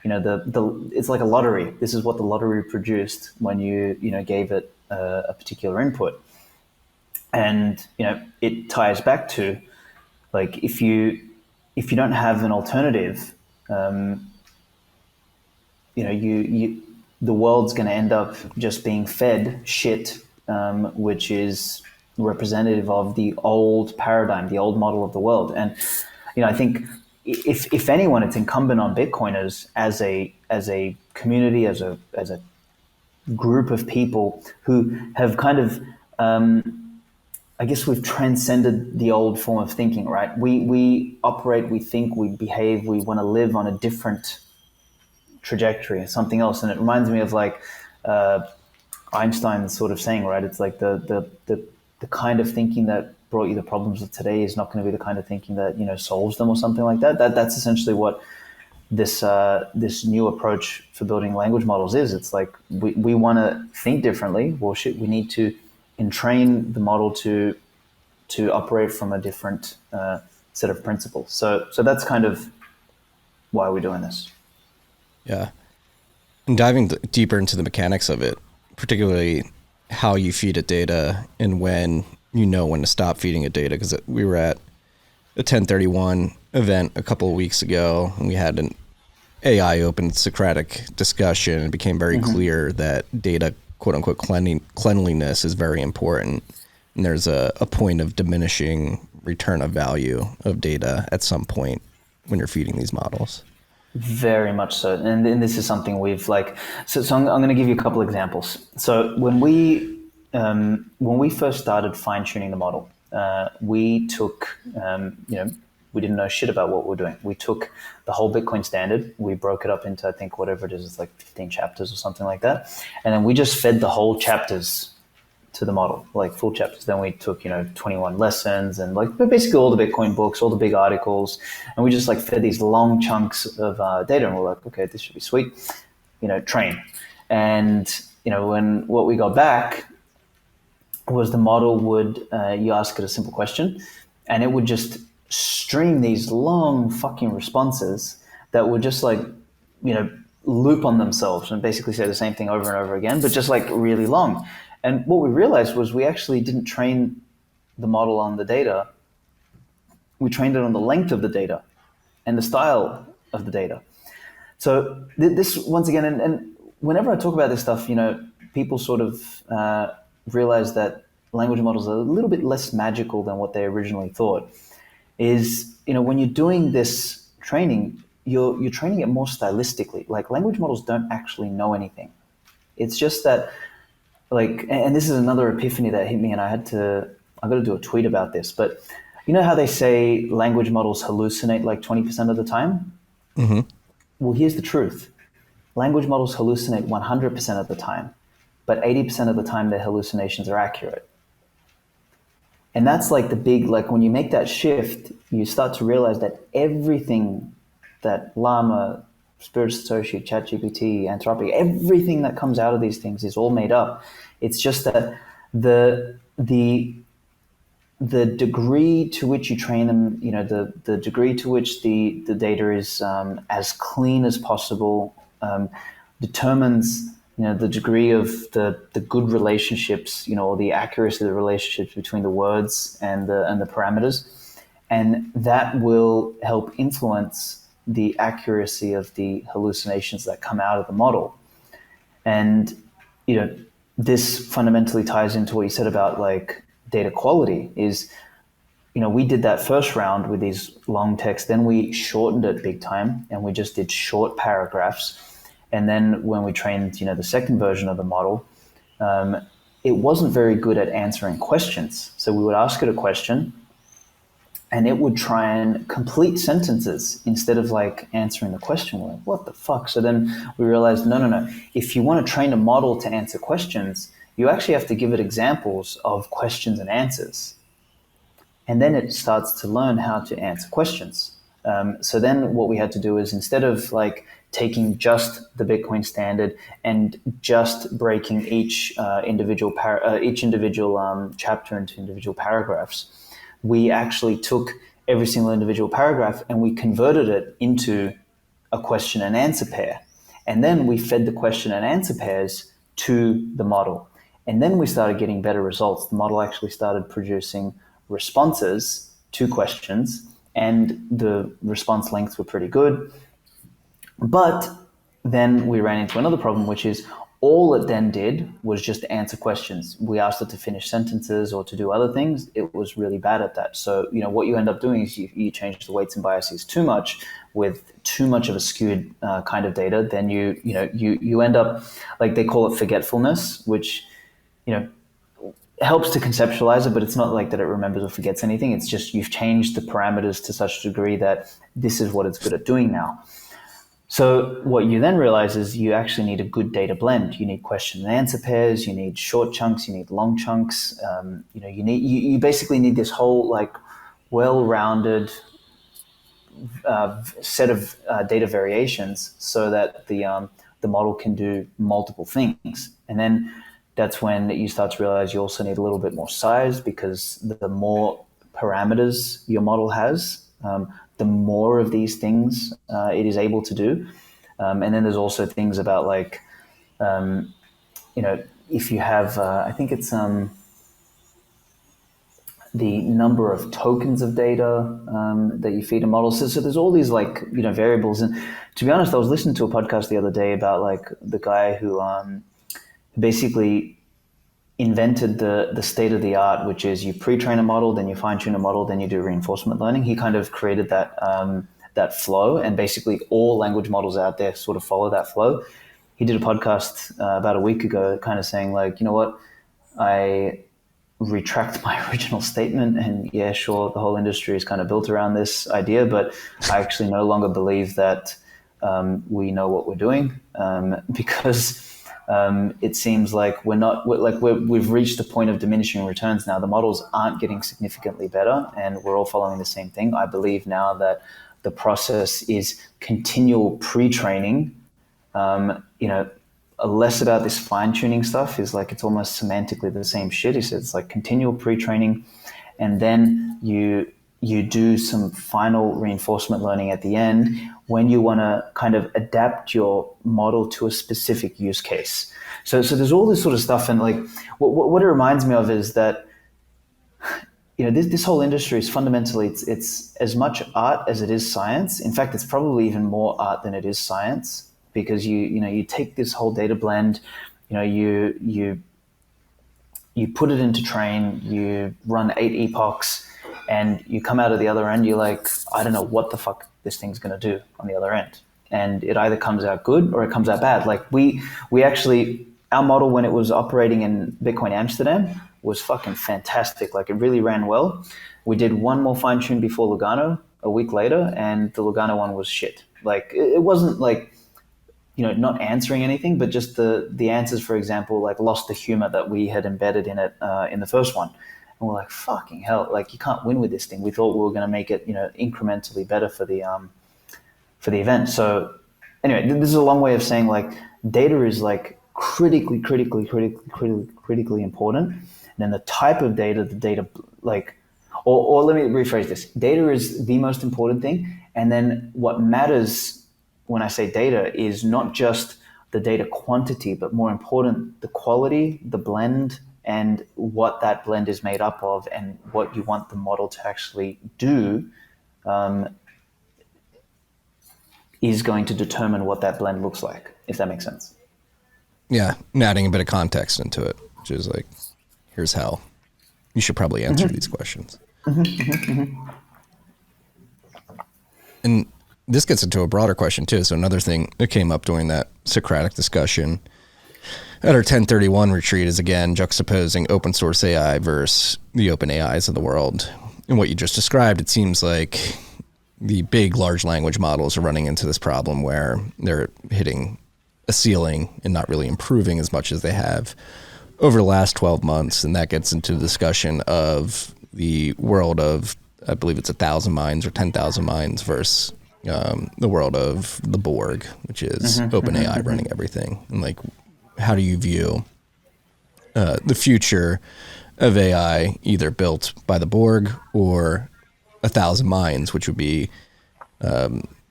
it's like a lottery. This is what the lottery produced when you gave it a particular input. And, it ties back to, like, if you don't have an alternative, the world's going to end up just being fed shit, which is representative of the old paradigm, the old model of the world. And I think if anyone, it's incumbent on Bitcoiners as a community, as a group of people who have kind of, I guess we've transcended the old form of thinking, right? We operate, we think, we behave, we want to live on a different trajectory, something else. And it reminds me of like Einstein's sort of saying, right? It's like the kind of thinking that brought you the problems of today is not going to be the kind of thinking that solves them, or something like that. That's essentially what this new approach for building language models is. It's like we want to think differently. Well, shit, we need to entrain the model to operate from a different set of principles. So that's kind of why we're doing this. Yeah. And diving deeper into the mechanics of it, particularly how you feed it data and when to stop feeding it data. Because we were at a 1031 event a couple of weeks ago, and we had an AI open Socratic discussion. It became very clear that data, quote unquote, cleanliness is very important. And there's a point of diminishing return of value of data at some point when you're feeding these models. Very much so. And this is something we've so I'm going to give you a couple examples. So when we first started fine tuning the model, we took, we didn't know shit about what we were doing. We took the whole Bitcoin standard, we broke it up into, I think, whatever it is, it's like 15 chapters or something like that. And then we just fed the whole chapters to the model, like full chapters. Then we took, 21 lessons and basically all the Bitcoin books, all the big articles. And we just fed these long chunks of data. And we're like, okay, this should be sweet, train. And, when what we got back was the model would, you ask it a simple question and it would just stream these long fucking responses that would just loop on themselves and basically say the same thing over and over again, but just really long. And what we realized was we actually didn't train the model on the data. We trained it on the length of the data and the style of the data. So this, once again, and whenever I talk about this stuff, people sort of realize that language models are a little bit less magical than what they originally thought. Is, when you're doing this training, you're training it more stylistically. Language models don't actually know anything. It's just that, and this is another epiphany that hit me, and I got to do a tweet about this, but you know how they say language models hallucinate 20% of the time? Mm-hmm. Well, here's the truth. Language models hallucinate 100% of the time, but 80% of the time their hallucinations are accurate. And that's the big, when you make that shift, you start to realize that everything that Llama, Spirit of Satoshi, ChatGPT, Anthropic, everything that comes out of these things is all made up. It's just that the degree to which you train them, the degree to which the data is as clean as possible determines the degree of the good relationships, or the accuracy of the relationships between the words and the parameters. And that will help influence the accuracy of the hallucinations that come out of the model. And, this fundamentally ties into what you said about data quality is, we did that first round with these long texts, then we shortened it big time and we just did short paragraphs. And then when we trained, the second version of the model, it wasn't very good at answering questions. So we would ask it a question and it would try and complete sentences instead of answering the question. We're like, what the fuck? So then we realized, no. If you want to train a model to answer questions, you actually have to give it examples of questions and answers. And then it starts to learn how to answer questions. So then what we had to do is, instead of taking just the Bitcoin standard and just breaking each individual chapter into individual paragraphs, we actually took every single individual paragraph and we converted it into a question and answer pair. And then we fed the question and answer pairs to the model. And then we started getting better results. The model actually started producing responses to questions, and the response lengths were pretty good. But then we ran into another problem, which is all it then did was just answer questions. We asked it to finish sentences or to do other things. It was really bad at that. So, what you end up doing is you change the weights and biases too much with too much of a skewed kind of data. Then you end up, like they call it forgetfulness, which, helps to conceptualize it, but it's not like that it remembers or forgets anything. It's just you've changed the parameters to such a degree that this is what it's good at doing now. So what you then realize is you actually need a good data blend. You need question and answer pairs. You need short chunks. You need long chunks. You basically need this whole like well-rounded set of data variations so that the model can do multiple things. And then that's when you start to realize you also need a little bit more size, because the more parameters your model has, the more of these things it is able to do. And then there's also things about like, if you have, I think it's the number of tokens of data that you feed a model. So there's all these like, variables. And to be honest, I was listening to a podcast the other day about like the guy who basically invented the state of the art, which is you pre-train a model, then you fine-tune a model, then you do reinforcement learning. He kind of created that flow, and basically all language models out there sort of follow that flow. He did a podcast about a week ago kind of saying like, you know what, I retract my original statement, and yeah, sure, the whole industry is kind of built around this idea, but I actually no longer believe that we know what we're doing, because it seems like we've reached a point of diminishing returns now. The models aren't getting significantly better, and we're all following the same thing. I believe now that the process is continual pre-training. Less about this fine-tuning stuff is like it's almost semantically the same shit. He said it's like continual pre-training, and then you do some final reinforcement learning at the end when you want to kind of adapt your model to a specific use case. So there's all this sort of stuff, and like what it reminds me of is that this whole industry is fundamentally it's as much art as it is science. In fact, it's probably even more art than it is science, because you take this whole data blend, you put it into train, you run 8 epochs, and you come out of the other end, you're like, I don't know what the fuck this thing's going to do on the other end. And it either comes out good or it comes out bad. Like we actually, our model when it was operating in Bitcoin Amsterdam was fucking fantastic. Like it really ran well. We did one more fine tune before Lugano a week later, and the Lugano one was shit. Like it wasn't like, not answering anything, but just the answers, for example, like lost the humor that we had embedded in it in the first one. And we're like, fucking hell, like you can't win with this thing. We thought we were going to make it, incrementally better for the event. So anyway, this is a long way of saying like data is like critically important. And then the type of data, or let me rephrase this. Data is the most important thing. And then what matters when I say data is not just the data quantity, but more important, the quality, the blend, and what that blend is made up of, and what you want the model to actually do is going to determine what that blend looks like, if that makes sense. Yeah, and adding a bit of context into it, which is like, here's how you should probably answer these questions. And this gets into a broader question too. So another thing that came up during that Socratic discussion at our 1031 retreat is, again, juxtaposing open source AI versus the open AIs of the world. And what you just described, it seems like the big large language models are running into this problem where they're hitting a ceiling and not really improving as much as they have over the last 12 months. And that gets into the discussion of the world of, I believe it's 1,000 minds or 10,000 minds versus the world of the Borg, which is open AI running everything. And like, how do you view the future of AI, either built by the Borg or 1,000 minds, which would be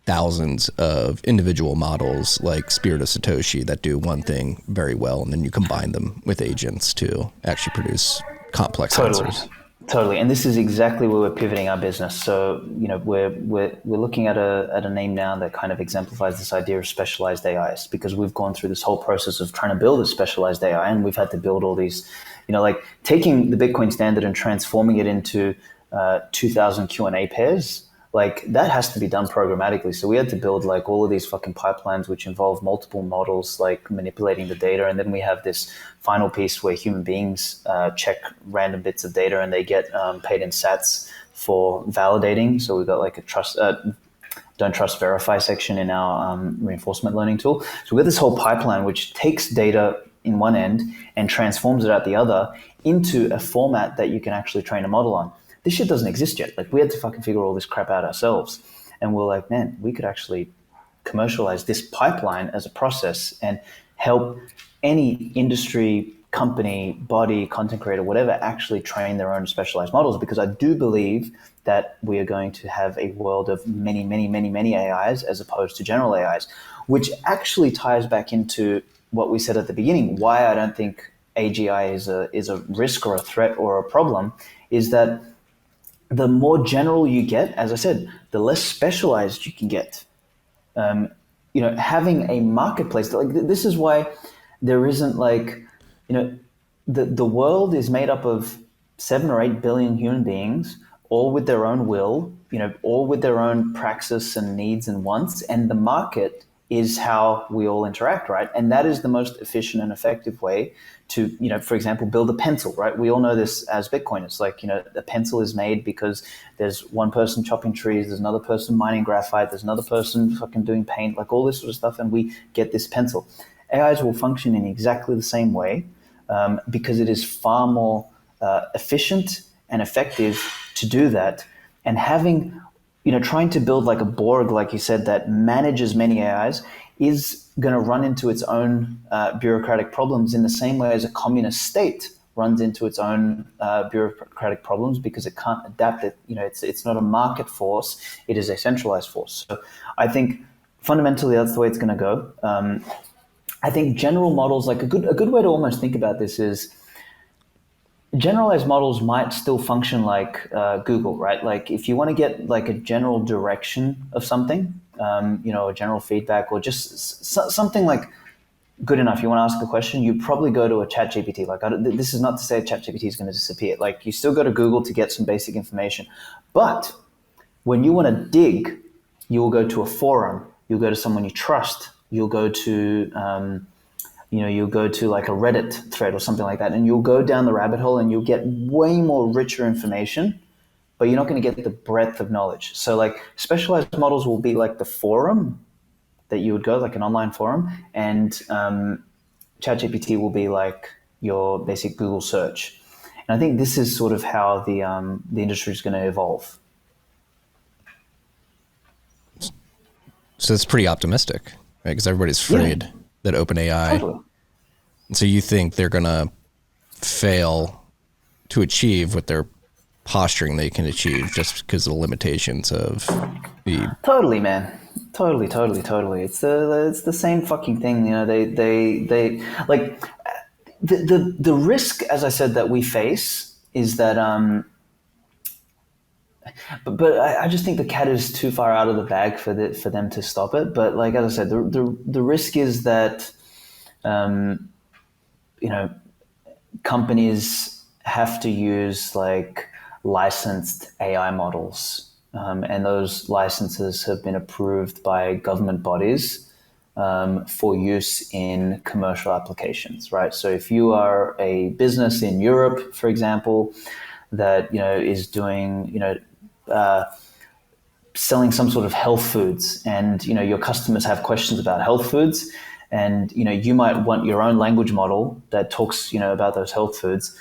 thousands of individual models like Spirit of Satoshi that do one thing very well, and then you combine them with agents to actually produce complex answers? Totally, and this is exactly where we're pivoting our business. So, we're looking at a name now that kind of exemplifies this idea of specialized AIs, because we've gone through this whole process of trying to build a specialized AI, and we've had to build all these, like taking the Bitcoin standard and transforming it into 2,000 Q&A pairs. Like that has to be done programmatically. So we had to build like all of these fucking pipelines, which involve multiple models, like manipulating the data. And then we have this final piece where human beings check random bits of data and they get paid in sats for validating. So we've got like a don't trust, verify section in our reinforcement learning tool. So we have this whole pipeline, which takes data in one end and transforms it at the other into a format that you can actually train a model on. This shit doesn't exist yet. Like we had to fucking figure all this crap out ourselves. And we're like, man, we could actually commercialize this pipeline as a process and help any industry, company, body, content creator, whatever, actually train their own specialized models. Because I do believe that we are going to have a world of many, many, many, many AIs as opposed to general AIs, which actually ties back into what we said at the beginning. Why I don't think AGI is a risk or a threat or a problem is that the more general you get, as I said, the less specialized you can get. Having a marketplace, like this is why there isn't like, the world is made up of 7 or 8 billion human beings, all with their own will, all with their own praxis and needs and wants, and the market is how we all interact, right? And that is the most efficient and effective way to, for example, build a pencil, right? We all know this as Bitcoiners. Like, a pencil is made because there's one person chopping trees, there's another person mining graphite, there's another person fucking doing paint, like all this sort of stuff, and we get this pencil. AIs will function in exactly the same way because it is far more efficient and effective to do that. And having trying to build like a Borg, like you said, that manages many AIs is going to run into its own bureaucratic problems in the same way as a communist state runs into its own bureaucratic problems because it can't adapt it. It's not a market force; it is a centralized force. So I think fundamentally that's the way it's going to go. I think general models, like a good way to almost think about this is, generalized models might still function like Google, right? Like if you want to get like a general direction of something, a general feedback or just something like good enough, you want to ask a question, you probably go to a chat GPT. Like this is not to say chat GPT is going to disappear. Like you still go to Google to get some basic information. But when you want to dig, you will go to a forum. You'll go to someone you trust. You'll go to you'll go to like a Reddit thread or something like that, and you'll go down the rabbit hole and you'll get way more richer information, but you're not going to get the breadth of knowledge. So like specialized models will be like the forum that you would go, like an online forum, and ChatGPT will be like your basic Google search. And I think this is sort of how the industry is going to evolve. So it's pretty optimistic, right? Because everybody's afraid that OpenAI. Totally. So you think they're going to fail to achieve what they're posturing they can achieve just because of the limitations of the... Totally, man. Totally. It's the same fucking thing. They like the risk, as I said, that we face is that but I just think the cat is too far out of the bag for them to stop it. But like as I said, the risk is that companies have to use like licensed AI models, and those licenses have been approved by government bodies for use in commercial applications, right? So if you are a business in Europe, for example, that is doing selling some sort of health foods, and your customers have questions about health foods, and you might want your own language model that talks about those health foods,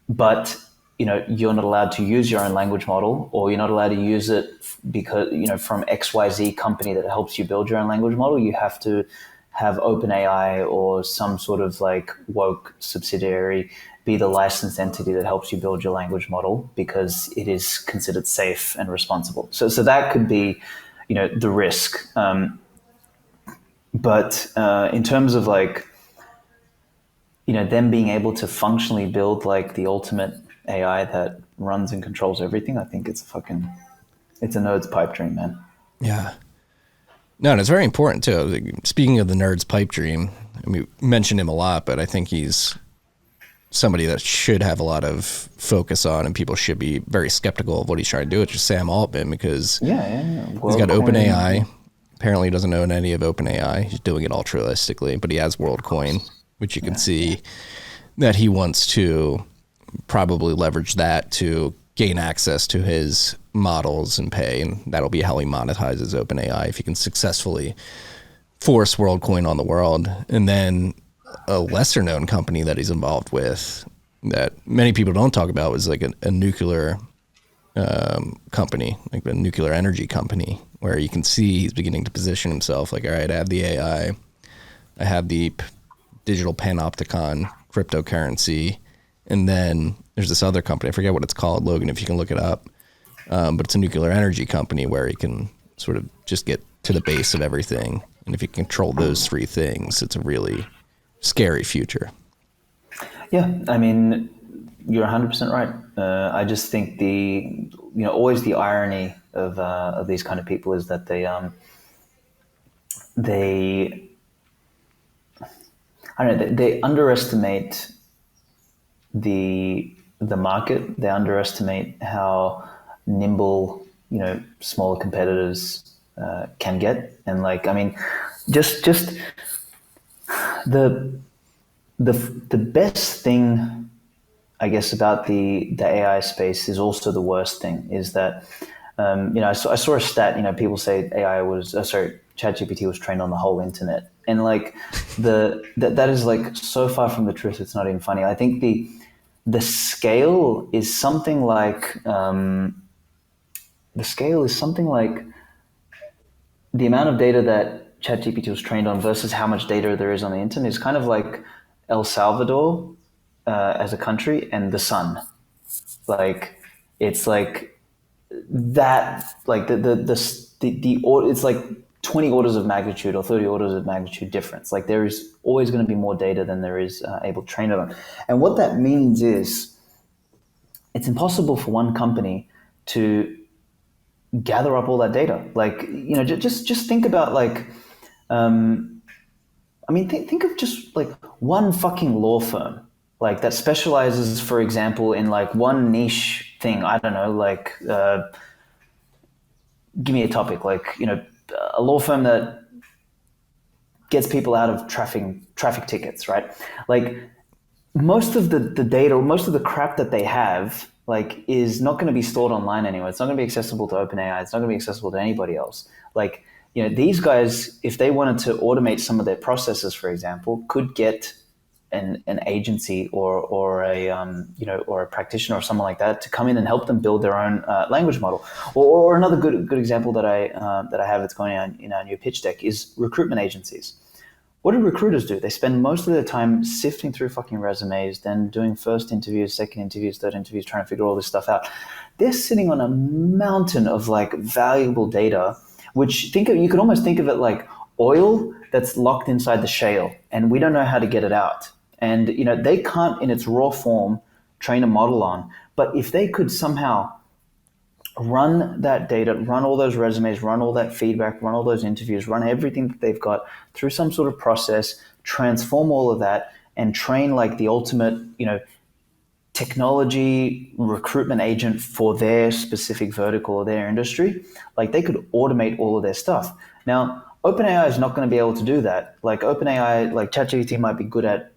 but you're not allowed to use your own language model, or you're not allowed to use it because from XYZ company that helps you build your own language model. You have to have OpenAI or some sort of like woke subsidiary be the licensed entity that helps you build your language model because it is considered safe and responsible. So that could be, the risk. But in terms of like, them being able to functionally build like the ultimate AI that runs and controls everything, I think it's a nerd's pipe dream, man. Yeah. No, and it's very important too. Speaking of the nerd's pipe dream, I mean, we mentioned him a lot, but I think he's somebody that should have a lot of focus on, and people should be very skeptical of what he's trying to do. It's just Sam Altman, because he's got OpenAI. Apparently he doesn't own any of OpenAI. He's doing it altruistically, but he has WorldCoin, which you can see that he wants to probably leverage that to gain access to his models and pay, and that'll be how he monetizes OpenAI if he can successfully force WorldCoin on the world. And then a lesser known company that he's involved with that many people don't talk about was like a nuclear company, like a nuclear energy company, where you can see he's beginning to position himself like, all right, I have the AI, I have the digital panopticon cryptocurrency, and then there's this other company, I forget what it's called, Logan, if you can look it up, but it's a nuclear energy company where he can sort of just get to the base of everything. And if you control those three things, it's a really scary future. Yeah, I mean, you're 100% right. I just think always the irony of these kind of people is that they I don't know, they underestimate the market. They underestimate how nimble, smaller competitors can get. And like, I mean, just the best thing, I guess, about the AI space is also the worst thing, is that, I saw a stat, people say ChatGPT was trained on the whole internet. And like that is like so far from the truth, it's not even funny. I think the scale is something like, the amount of data that ChatGPT was trained on versus how much data there is on the internet is kind of like El Salvador as a country and the sun. Like, it's like that, like it's like 20 orders of magnitude or 30 orders of magnitude difference. Like, there is always going to be more data than there is able to train it on. And what that means is it's impossible for one company to gather up all that data. Like, just think about like, think of just like one fucking law firm, like that specializes, for example, in like one niche thing. I don't know, like, give me a topic, like, a law firm that gets people out of traffic tickets, right? Like, most of the data, most of the crap that they have, like, is not going to be stored online anywhere. It's not going to be accessible to OpenAI. It's not going to be accessible to anybody else. Like, these guys, if they wanted to automate some of their processes, for example, could get an agency or a practitioner or someone like that to come in and help them build their own language model. Or another good example that I have that's going on in our new pitch deck is recruitment agencies. What do recruiters do? They spend most of their time sifting through fucking resumes, then doing first interviews, second interviews, third interviews, trying to figure all this stuff out. They're sitting on a mountain of like valuable data, which you could almost think of it like oil that's locked inside the shale, and we don't know how to get it out. And they can't, in its raw form, train a model on. But if they could somehow run that data, run all those resumes, run all that feedback, run all those interviews, run everything that they've got through some sort of process, transform all of that, and train like the ultimate, technology recruitment agent for their specific vertical or their industry, like, they could automate all of their stuff. Now, OpenAI is not going to be able to do that. Like, OpenAI, like ChatGPT might be good at,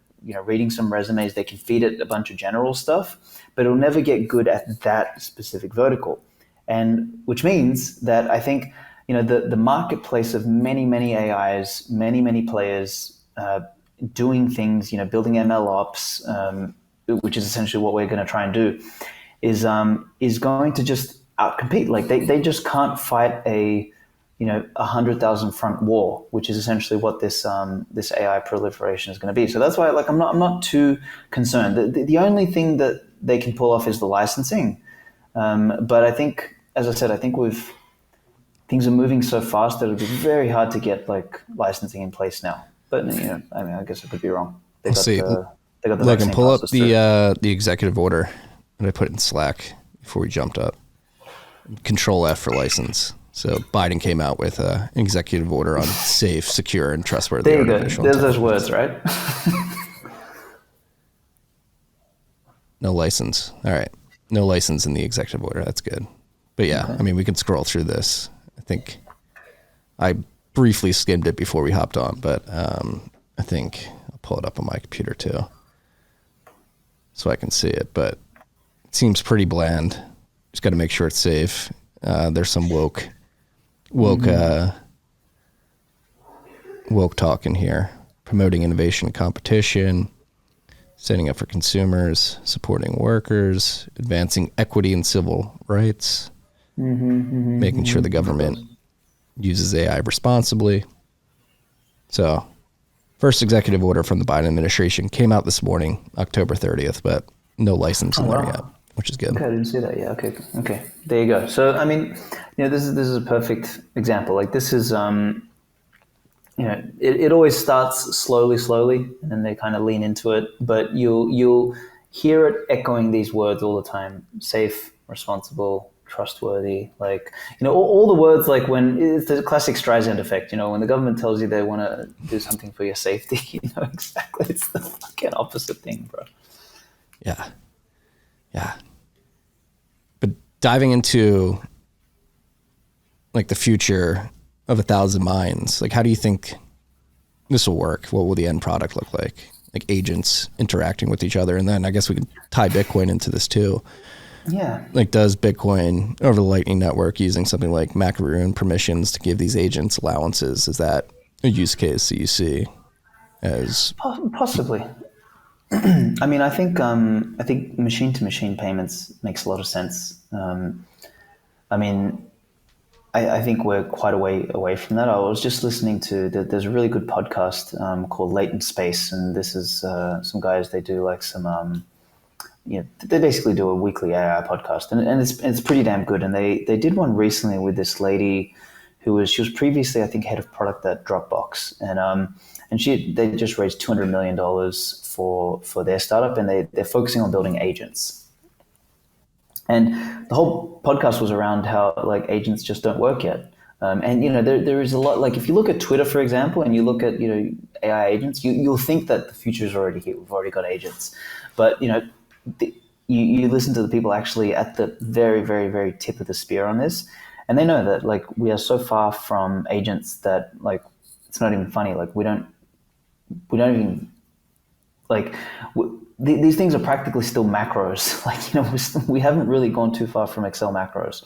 reading some resumes. They can feed it a bunch of general stuff, but it'll never get good at that specific vertical. And which means that I think, the marketplace of many AIs, many players doing things, building ML ops, which is essentially what we're going to try and do, is going to just outcompete. Like, they just can't fight a 100,000 front war, which is essentially what this AI proliferation is going to be. So that's why, like, I'm not too concerned. The only thing that they can pull off is the licensing. But I think, as I said, things are moving so fast that it'll be very hard to get like licensing in place now. But I guess I could be wrong. We'll see. Logan, pull up the executive order What did I put in Slack before we jumped up? Control F for license. So Biden came out with an executive order on safe, secure, and trustworthy there you go. artificial There's those intelligence. words, right? No license. All right. No license in the executive order. That's good. But yeah, okay. I mean, we can scroll through this. I think I briefly skimmed it before we hopped on, but I think I'll pull it up on my computer too so I can see it. But it seems pretty bland. Just got to make sure it's safe. There's some woke talk in here. Promoting innovation and competition, standing up for consumers, supporting workers, advancing equity and civil rights, making sure the government uses AI responsibly. So, first executive order from the Biden administration came out this morning, October 30th, but no license in there yet, which is good. Okay, I didn't see that yet. Okay. There you go. So, I mean, this is a perfect example. Like, this is, it always starts slowly, and then they kind of lean into it. But you'll hear it echoing these words all the time: safe, responsible, trustworthy. Like, all the words, like when it's the classic Streisand effect. When the government tells you they want to do something for your safety, exactly. It's the fucking opposite thing, bro. Yeah. But diving into like the future of 1,000 minds, like how do you think this will work? What will the end product look like? Like agents interacting with each other. And then I guess we can tie Bitcoin into this too. Yeah. Like, does Bitcoin over the Lightning Network using something like macaroon permissions to give these agents allowances? Is that a use case that you see as possibly? I mean, I think machine-to-machine payments makes a lot of sense. I mean, I think we're quite a way away from that. I was just listening to there's a really good podcast called Latent Space, and this is some guys. They do like some they basically do a weekly AI podcast, and it's pretty damn good. And they did one recently with this lady who she was previously, I think, head of product at Dropbox, and they just raised $200 million for their startup, and they're focusing on building agents. And the whole podcast was around how like agents just don't work yet. And there is a lot, like if you look at Twitter, for example, and you look at AI agents, you'll think that the future is already here. We've already got agents, but you listen to the people actually at the very, very, very tip of the spear on this, and they know that like we are so far from agents that like it's not even funny. Like we don't even like. These things are practically still macros. Like, we haven't really gone too far from Excel macros.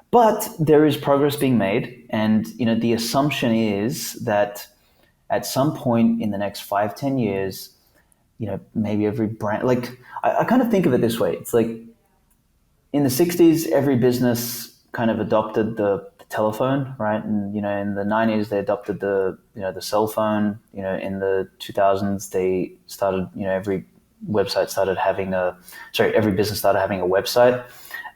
But there is progress being made. And, the assumption is that at some point in the next 5-10 years, maybe every brand, like, I kind of think of it this way. It's like in the 60s, every business kind of adopted the telephone, right? And, in the 90s, they adopted the cell phone. In the 2000s, they started, every business started having a website.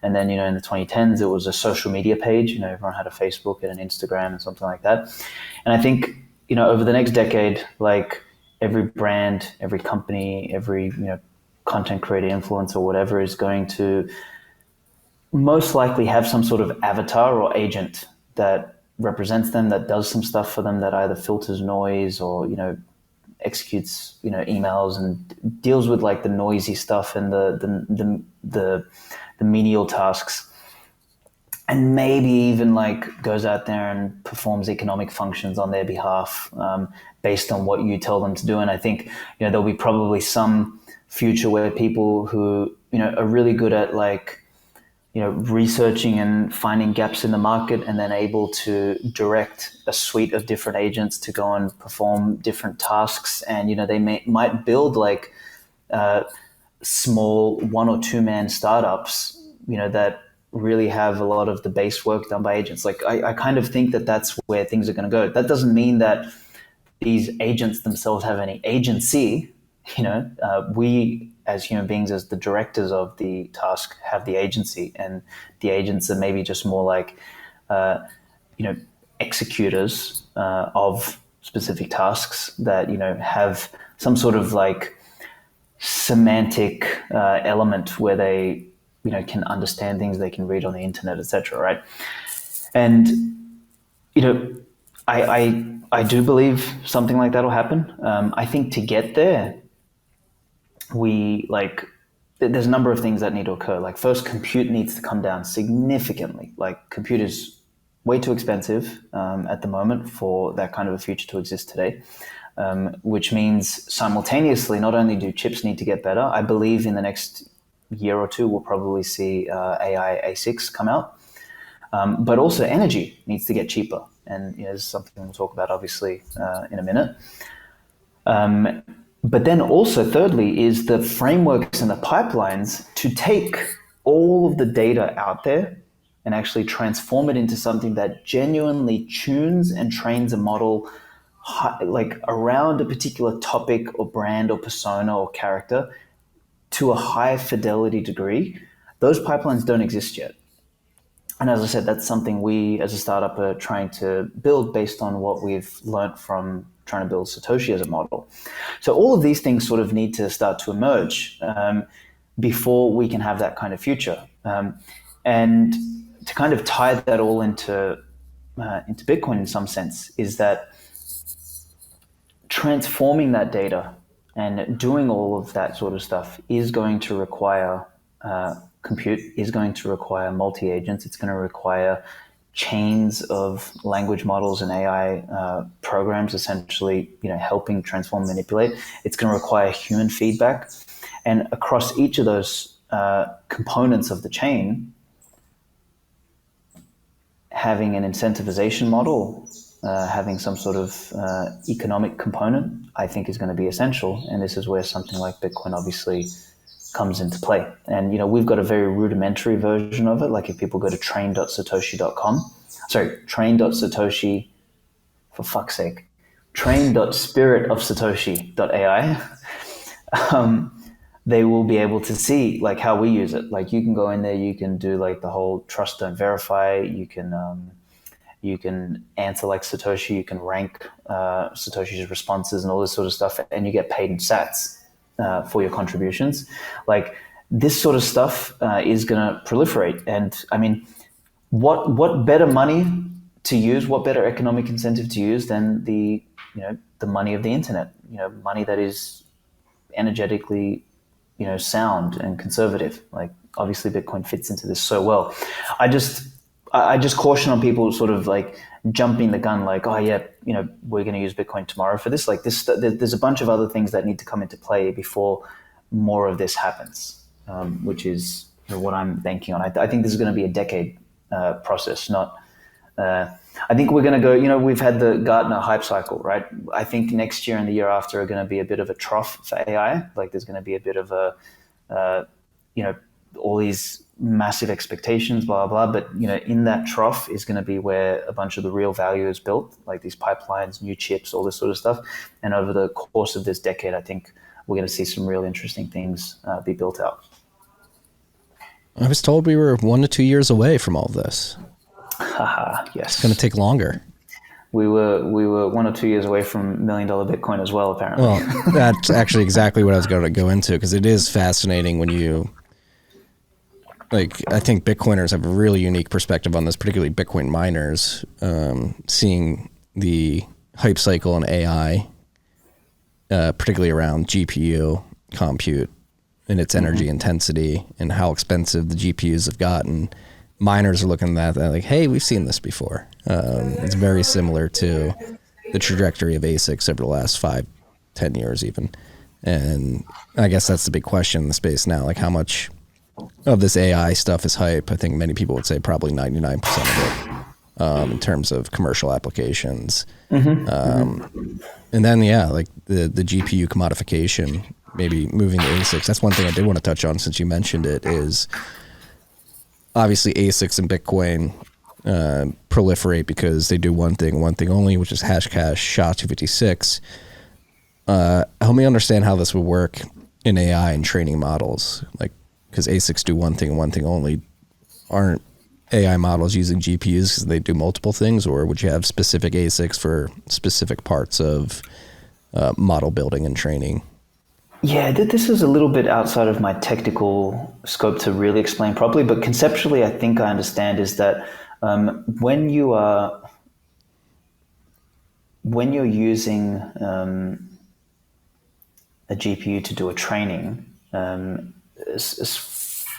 And then, in the 2010s, it was a social media page. Everyone had a Facebook and an Instagram and something like that. And I think, over the next decade, like every brand, every company, every, content creator, influencer, whatever is going to most likely have some sort of avatar or agent that represents them, that does some stuff for them, that either filters noise or, executes, emails and deals with like the noisy stuff and the menial tasks. And maybe even like goes out there and performs economic functions on their behalf based on what you tell them to do. And I think, there'll be probably some future where people who, are really good at like, researching and finding gaps in the market and then able to direct a suite of different agents to go and perform different tasks. And, they might build like small 1 or 2 man startups, that really have a lot of the base work done by agents. Like I kind of think that that's where things are going to go. That doesn't mean that these agents themselves have any agency. We as human beings, as the directors of the task, have the agency, and the agents are maybe just more like, executors of specific tasks that, have some sort of like semantic element where they, can understand things, they can read on the internet, etc. Right? And I do believe something like that will happen. I think to get there, there's a number of things that need to occur. Like, first, compute needs to come down significantly. Like, compute is way too expensive at the moment for that kind of a future to exist today. Which means simultaneously, not only do chips need to get better, I believe in the next year or two, we'll probably see AI ASICs come out. But also energy needs to get cheaper. And this is something we'll talk about, obviously, in a minute. But then also, thirdly, is the frameworks and the pipelines to take all of the data out there and actually transform it into something that genuinely tunes and trains a model like around a particular topic or brand or persona or character to a high fidelity degree. Those pipelines don't exist yet. And as I said, that's something we as a startup are trying to build based on what we've learned from trying to build Satoshi as a model. So all of these things sort of need to start to emerge before we can have that kind of future. And to kind of tie that all into Bitcoin in some sense is that transforming that data and doing all of that sort of stuff is going to require compute, is going to require multi-agents. It's going to require chains of language models and AI programs, essentially, helping transform, manipulate. It's going to require human feedback. And across each of those components of the chain, having an incentivization model, having some sort of economic component, I think is going to be essential. And this is where something like Bitcoin obviously comes into play. And, we've got a very rudimentary version of it. Like, if people go to train.spiritofsatoshi.ai, for fuck's sake, train.spiritofsatoshi.ai, they will be able to see like how we use it. Like, you can go in there, you can do like the whole trust don't verify, you can answer like Satoshi, you can rank Satoshi's responses and all this sort of stuff, and you get paid in sats for your contributions. Like, this sort of stuff is going to proliferate. And I mean, what better money to use, what better economic incentive to use than the money of the internet, money that is energetically, sound and conservative. Like, obviously Bitcoin fits into this so well. I just caution on people sort of like jumping the gun, like, oh yeah, we're going to use Bitcoin tomorrow for this. Like, there's a bunch of other things that need to come into play before more of this happens, which is what I'm banking on. I think this is going to be a decade process, not. I think we're going to go. We've had the Gartner hype cycle, right? I think next year and the year after are going to be a bit of a trough for AI. Like, there's going to be a bit of a, all these massive expectations, blah, blah, blah. But, in that trough is going to be where a bunch of the real value is built, like these pipelines, new chips, all this sort of stuff. And over the course of this decade, I think we're going to see some real interesting things be built out. I was told we were 1 to 2 years away from all this. Yes. It's going to take longer. We were 1 or 2 years away from $1 million Bitcoin as well, apparently. Well, that's actually exactly what I was going to go into, because it is fascinating when you... Like, I think Bitcoiners have a really unique perspective on this, particularly Bitcoin miners, seeing the hype cycle in AI, particularly around GPU compute and its energy intensity and how expensive the GPUs have gotten. Miners are looking at that like, hey, we've seen this before. It's very similar to the trajectory of ASICs over the last 5-10 years even. And I guess that's the big question in the space now, like how much of this AI stuff is hype. I think many people would say probably 99% of it in terms of commercial applications. And then, like the GPU commodification, maybe moving to ASICs. That's one thing I did want to touch on since you mentioned it, is obviously ASICs and Bitcoin proliferate because they do one thing only, which is Hashcash SHA-256. Help me understand how this would work in AI and training models. Like, because ASICs do one thing only. Aren't AI models using GPUs because they do multiple things, or would you have specific ASICs for specific parts of model building and training? Yeah, this is a little bit outside of my technical scope to really explain properly, but conceptually, I think I understand is that when you're using a GPU to do a training, as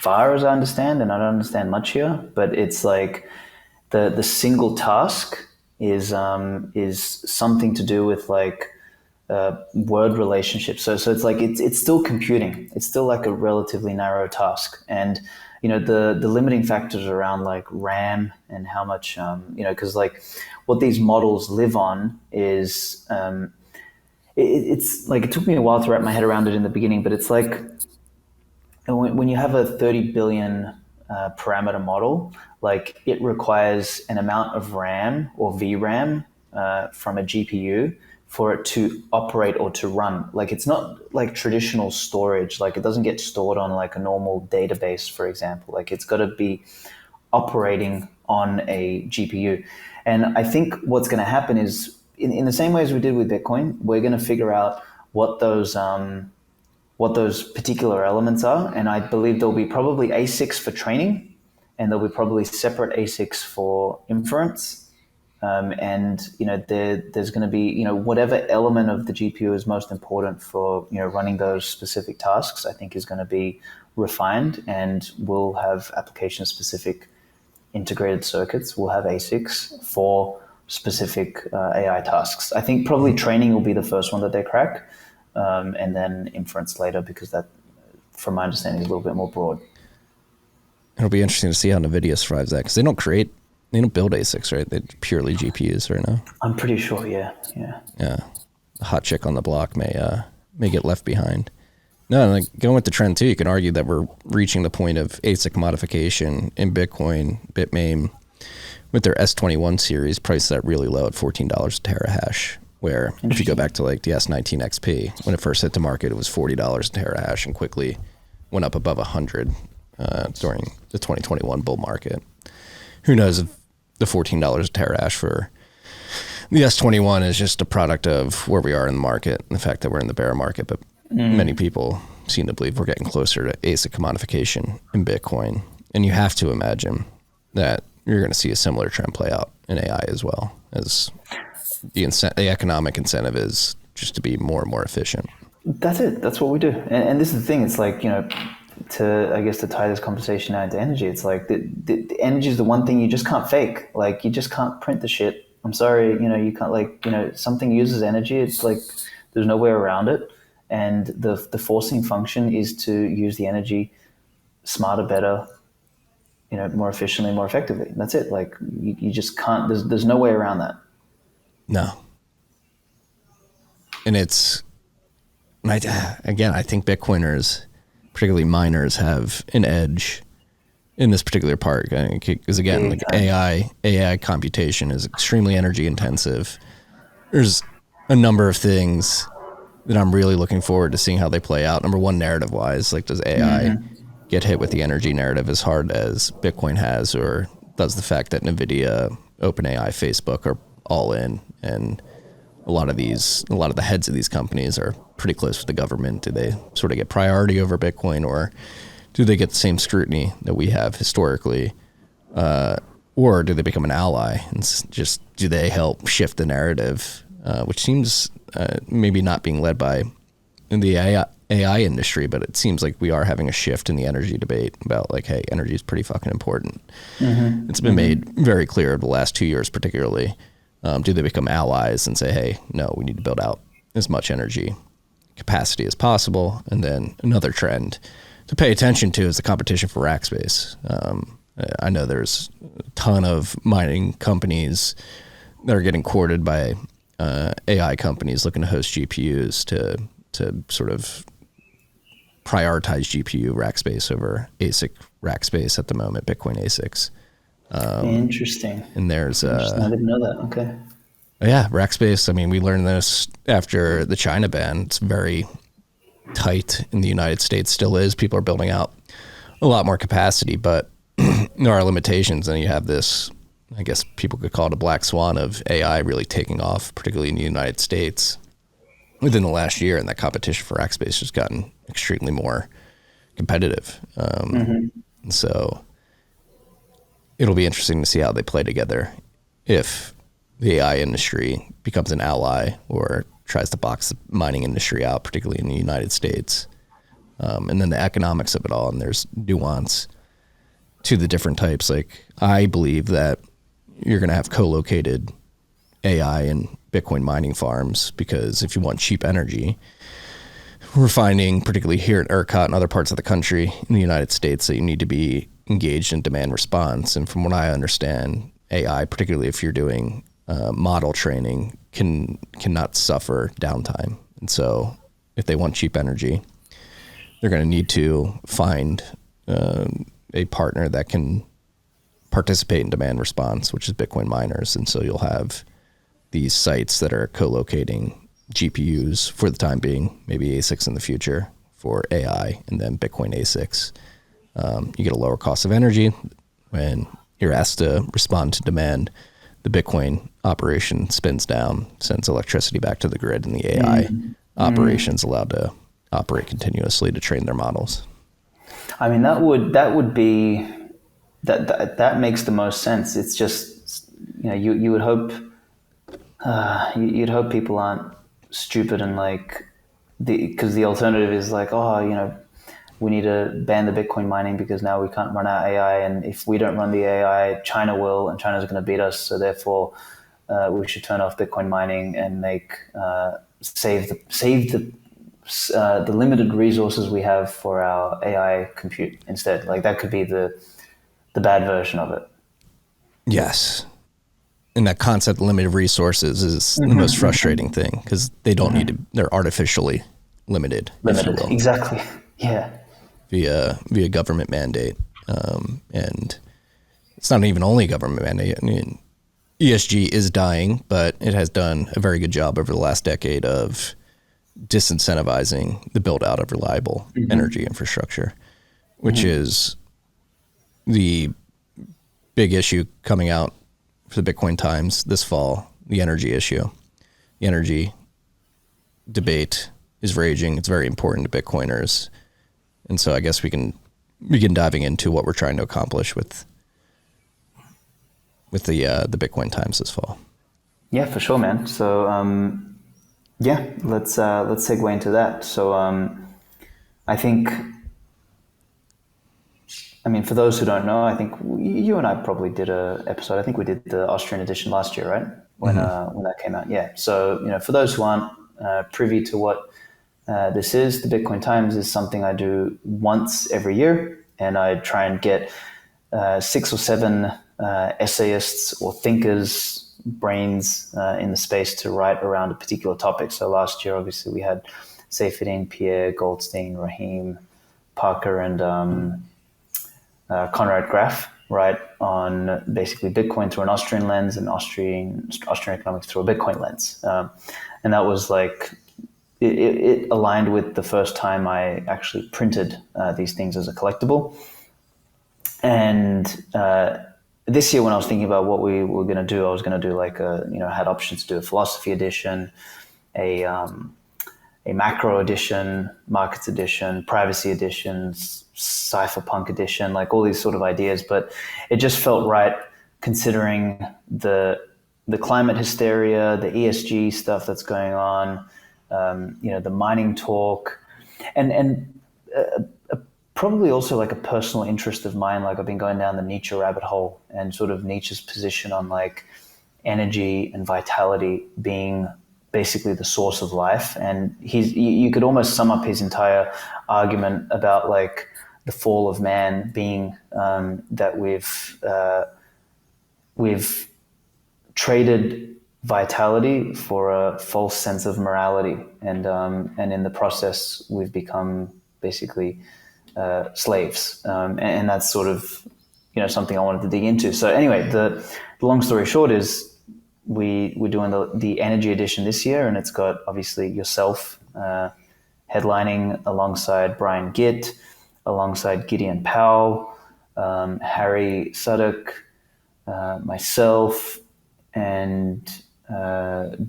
far as I understand, and I don't understand much here, but it's like the single task is something to do with like word relationships. So it's like it's still computing. It's still like a relatively narrow task, and the limiting factors around like RAM and how much because like what these models live on is it's like it took me a while to wrap my head around it in the beginning, but it's like when you have a 30 billion parameter model, like it requires an amount of RAM or VRAM from a GPU for it to operate or to run. Like it's not like traditional storage. Like it doesn't get stored on like a normal database, for example. Like it's got to be operating on a GPU. And I think what's going to happen is in the same way as we did with Bitcoin, we're going to figure out what those particular elements are. And I believe there'll be probably ASICs for training, and there'll be probably separate ASICs for inference. And there's going to be whatever element of the GPU is most important for running those specific tasks. I think is going to be refined, and we'll have application specific integrated circuits. We'll have ASICs for specific AI tasks. I think probably training will be the first one that they crack, and then inference later, because that, from my understanding, is a little bit more broad. It'll be interesting to see how NVIDIA survives that, because they don't build ASICs, right? They're purely GPUs right now. I'm pretty sure, yeah. The hot chick on the block may get left behind. No, like going with the trend too, you can argue that we're reaching the point of ASIC modification in Bitcoin, Bitmain, with their S21 series priced at really low at $14 a terahash. Where if you go back to like the S19 XP, when it first hit the market, it was $40 a terahash and quickly went up above 100 during the 2021 bull market. Who knows if the $14 a terahash for the S21 is just a product of where we are in the market and the fact that we're in the bear market. But many people seem to believe we're getting closer to ASIC commodification in Bitcoin. And you have to imagine that you're going to see a similar trend play out in AI as well, as the economic incentive is just to be more and more efficient. That's it. That's what we do. And this is the thing. It's like, to tie this conversation out into energy, it's like the energy is the one thing you just can't fake. Like you just can't print the shit. I'm sorry, you can't something uses energy. It's like there's no way around it. And the forcing function is to use the energy smarter, better, more efficiently, more effectively. That's it. Like you just can't. There's no way around that. No. And I think Bitcoiners, particularly miners, have an edge in this particular part. Because again, like AI computation is extremely energy intensive. There's a number of things that I'm really looking forward to seeing how they play out. Number one, narrative wise, like does AI get hit with the energy narrative as hard as Bitcoin has, or does the fact that NVIDIA, OpenAI, Facebook are all in, and a lot of the heads of these companies are pretty close with the government? Do they sort of get priority over Bitcoin, or do they get the same scrutiny that we have historically? Or do they become an ally and just do they help shift the narrative, which seems maybe not being led by the AI industry, but it seems like we are having a shift in the energy debate about like, hey, energy is pretty fucking important. It's been made very clear the last 2 years particularly. Do they become allies and say, hey, no, we need to build out as much energy capacity as possible? And then another trend to pay attention to is the competition for rack space. I know there's a ton of mining companies that are getting courted by AI companies looking to host GPUs to sort of prioritize GPU rack space over ASIC rack space at the moment, Bitcoin ASICs. Interesting. And there's I didn't know that. Okay. Yeah, rack space. I mean, we learned this after the China ban. It's very tight in the United States, still is. People are building out a lot more capacity, but there are limitations. And you have this, I guess people could call it a black swan of AI really taking off, particularly in the United States. within the last year, and that competition for rack space has gotten extremely more competitive. And so it'll be interesting to see how they play together if the AI industry becomes an ally or tries to box the mining industry out, particularly in the United States. And then the economics of it all, and there's nuance to the different types. Like, I believe that you're going to have co-located AI and Bitcoin mining farms, because if you want cheap energy, we're finding, particularly here at ERCOT and other parts of the country in the United States, that you need to be engaged in demand response. And from what I understand, AI, particularly if you're doing model training, cannot suffer downtime. And so if they want cheap energy, they're going to need to find a partner that can participate in demand response, which is Bitcoin miners. And so you'll have these sites that are co-locating GPUs for the time being, maybe ASICs in the future for AI, and then Bitcoin ASICs. You get a lower cost of energy when you're asked to respond to demand. The Bitcoin operation spins down, sends electricity back to the grid, and the AI operation's allowed to operate continuously to train their models. I mean, that would be that makes the most sense. It's just, you would hope you'd hope people aren't stupid and because the alternative is like, we need to ban the Bitcoin mining because now we can't run our AI, and if we don't run the AI, China will, and China's going to beat us. So therefore, we should turn off Bitcoin mining and save the limited resources we have for our AI compute instead. Like, that could be the bad version of it. Yes. And that concept of limited resources is the most frustrating thing, because they don't need to, they're artificially limited. Exactly. Yeah. Via government mandate. And it's not even only government mandate. I mean, ESG is dying, but it has done a very good job over the last decade of disincentivizing the build out of reliable energy infrastructure, which is the big issue coming out for the Bitcoin Times this fall, the energy issue. The energy debate is raging. It's very important to Bitcoiners. And so I guess we can begin diving into what we're trying to accomplish with the Bitcoin Times this fall. Yeah, for sure, man. So let's segue into that. So I think, for those who don't know, I think you and I probably did a episode. I think we did the Austrian edition last year, right? When that came out. Yeah. So, for those who aren't privy to what this is, the Bitcoin Times is something I do once every year, and I try and get 6 or 7 essayists or thinkers' brains in the space to write around a particular topic. So last year, obviously, we had Seyfedin, Pierre, Goldstein, Raheem, Parker, and Conrad Graf, right, on basically Bitcoin through an Austrian lens and Austrian economics through a Bitcoin lens. And that was it aligned with the first time I actually printed these things as a collectible. And this year, when I was thinking about what we were going to do, I was going to do I had options to do a philosophy edition, a macro edition, markets edition, privacy editions, cypherpunk edition, all these sort of ideas. But it just felt right, considering the climate hysteria, the ESG stuff that's going on, the mining talk, and probably also a personal interest of mine. I've been going down the Nietzsche rabbit hole, and sort of Nietzsche's position on energy and vitality being basically the source of life. And you could almost sum up his entire argument about the fall of man being that we've traded vitality for a false sense of morality, and in the process we've become basically slaves, and that's sort of something I wanted to dig into. So anyway, the long story short is we're doing the energy edition this year, and it's got obviously yourself headlining alongside Brian Gitt, alongside Gideon Powell, Harry Suddock, myself, and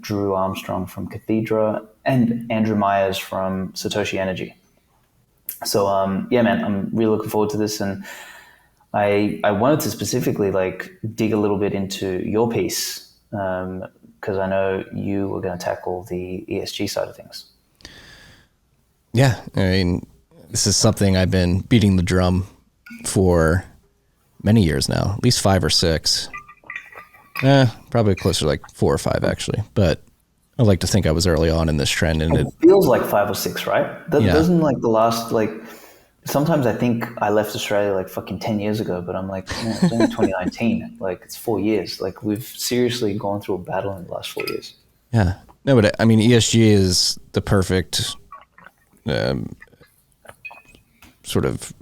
Drew Armstrong from Cathedra, and Andrew Myers from Satoshi Energy. So yeah, man, I'm really looking forward to this, and I wanted to specifically like dig a little bit into your piece because I know you were going to tackle the ESG side of things. Yeah, I mean, this is something I've been beating the drum for many years now, at least 5 or 6. Probably closer to like 4 or 5 actually, but I like to think I was early on in this trend, and it feels like 5 or 6, right? Doesn't like the last like. Sometimes I think I left Australia like fucking 10 years ago, but I'm like, man, it's only 2019. Like it's 4 years. Like we've seriously gone through a battle in the last 4 years. Yeah, no, but I mean, ESG is the perfect sort of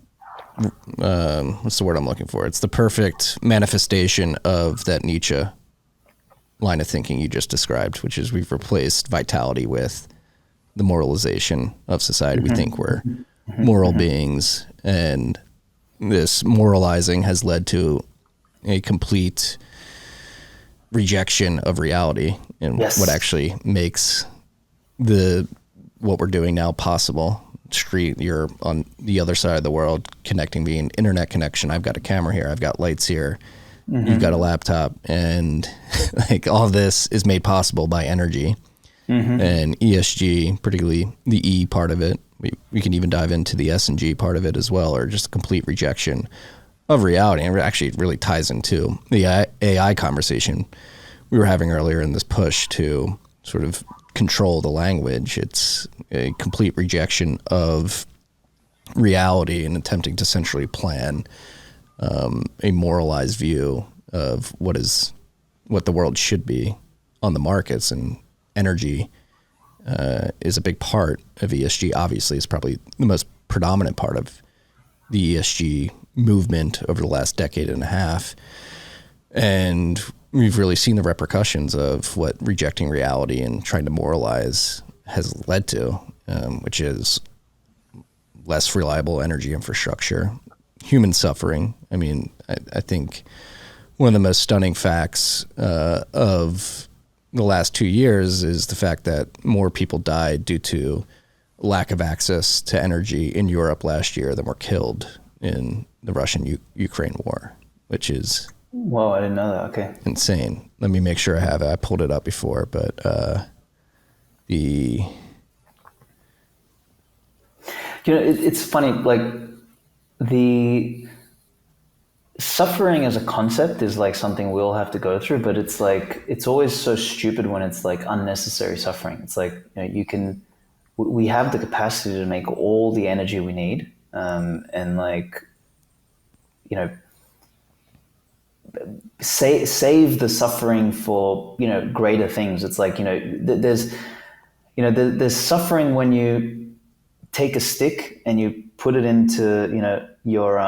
what's the word I'm looking for? It's the perfect manifestation of that Nietzsche line of thinking you just described, which is we've replaced vitality with the moralization of society. We think we're moral beings, and this moralizing has led to a complete rejection of reality and what actually makes what we're doing now possible. You're on the other side of the world, connecting via an internet connection. I've got a camera here, I've got lights here, you've got a laptop, and like all of this is made possible by energy. And ESG, particularly the E part of it, we can even dive into the S and G part of it as well, or just a complete rejection of reality. And it actually really ties into the AI conversation we were having earlier in this push to sort of control the language. It's a complete rejection of reality and attempting to centrally plan a moralized view of what the world should be on the markets. And energy is a big part of ESG. Obviously, it's probably the most predominant part of the ESG movement over the last decade and a half. And we've really seen the repercussions of what rejecting reality and trying to moralize has led to, which is less reliable energy infrastructure, human suffering. I mean, I think one of the most stunning facts of the last 2 years is the fact that more people died due to lack of access to energy in Europe last year than were killed in the Russian-Ukraine war, which is... Whoa, I didn't know that. Okay. Insane. Let me make sure I have it. I pulled it up before, but it's funny, like the suffering as a concept is like something we all have to go through, but it's like, it's always so stupid when it's like unnecessary suffering. It's like, we have the capacity to make all the energy we need. And like, save the suffering for, greater things. It's like, there's suffering when you take a stick and you put it into, your,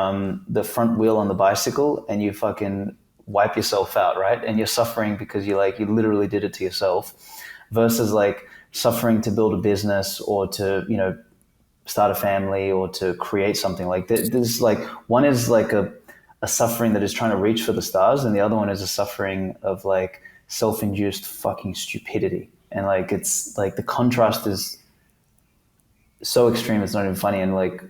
the front wheel on the bicycle and you fucking wipe yourself out. Right. And you're suffering because you literally did it to yourself, versus like suffering to build a business or to, start a family or to create something. Like there's like, one is like a suffering that is trying to reach for the stars, and the other one is a suffering of like self-induced fucking stupidity. And like, it's like the contrast is so extreme, it's not even funny. And like,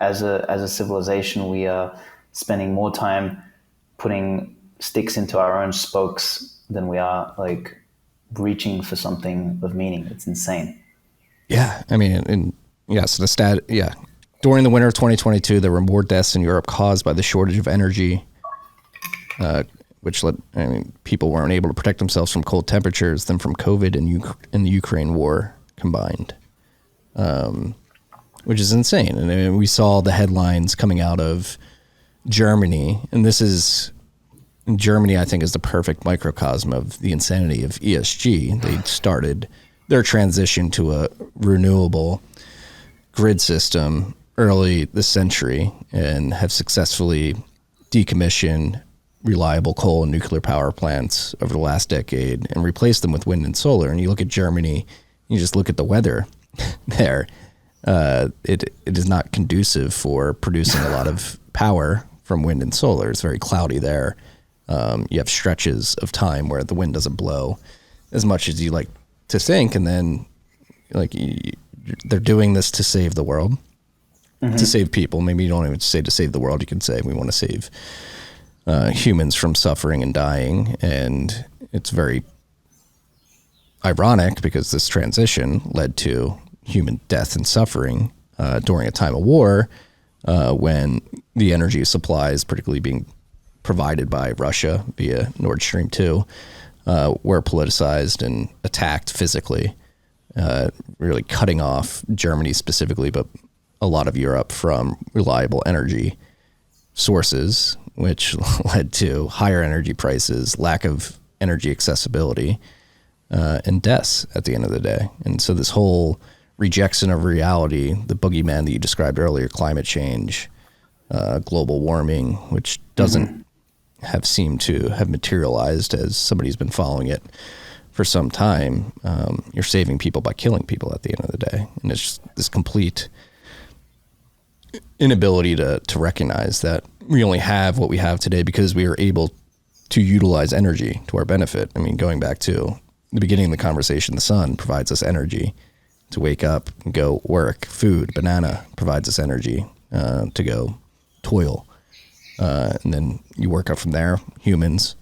as a civilization, we are spending more time putting sticks into our own spokes than we are like reaching for something of meaning. It's insane. Yeah. I mean, so the stat, during the winter of 2022, there were more deaths in Europe caused by the shortage of energy, which people weren't able to protect themselves from cold temperatures than from COVID and the Ukraine war combined, which is insane. And I mean, we saw the headlines coming out of Germany, and Germany, I think, is the perfect microcosm of the insanity of ESG. They started their transition to a renewable grid system early this century and have successfully decommissioned reliable coal and nuclear power plants over the last decade and replaced them with wind and solar. And you look at Germany, you just look at the weather there. It is not conducive for producing a lot of power from wind and solar. It's very cloudy there. You have stretches of time where the wind doesn't blow. as much as you like to think. And then like they're doing this to save the world, to save people. Maybe you don't even say to save the world. You can say we want to save humans from suffering and dying. And it's very ironic because this transition led to human death and suffering during a time of war, when the energy supplies, particularly being provided by Russia via Nord Stream 2, were politicized and attacked physically, really cutting off Germany specifically, but a lot of Europe from reliable energy sources, which led to higher energy prices, lack of energy accessibility, and deaths at the end of the day. And so this whole rejection of reality, the boogeyman that you described earlier, climate change, global warming, which doesn't have seemed to have materialized as somebody who's been following it for some time. You're saving people by killing people at the end of the day. And it's just this complete inability to recognize that we only have what we have today because we are able to utilize energy to our benefit. I mean, going back to the beginning of the conversation, the sun provides us energy to wake up and go work. Food, banana, provides us energy to go toil. And then you work up from there. Humans,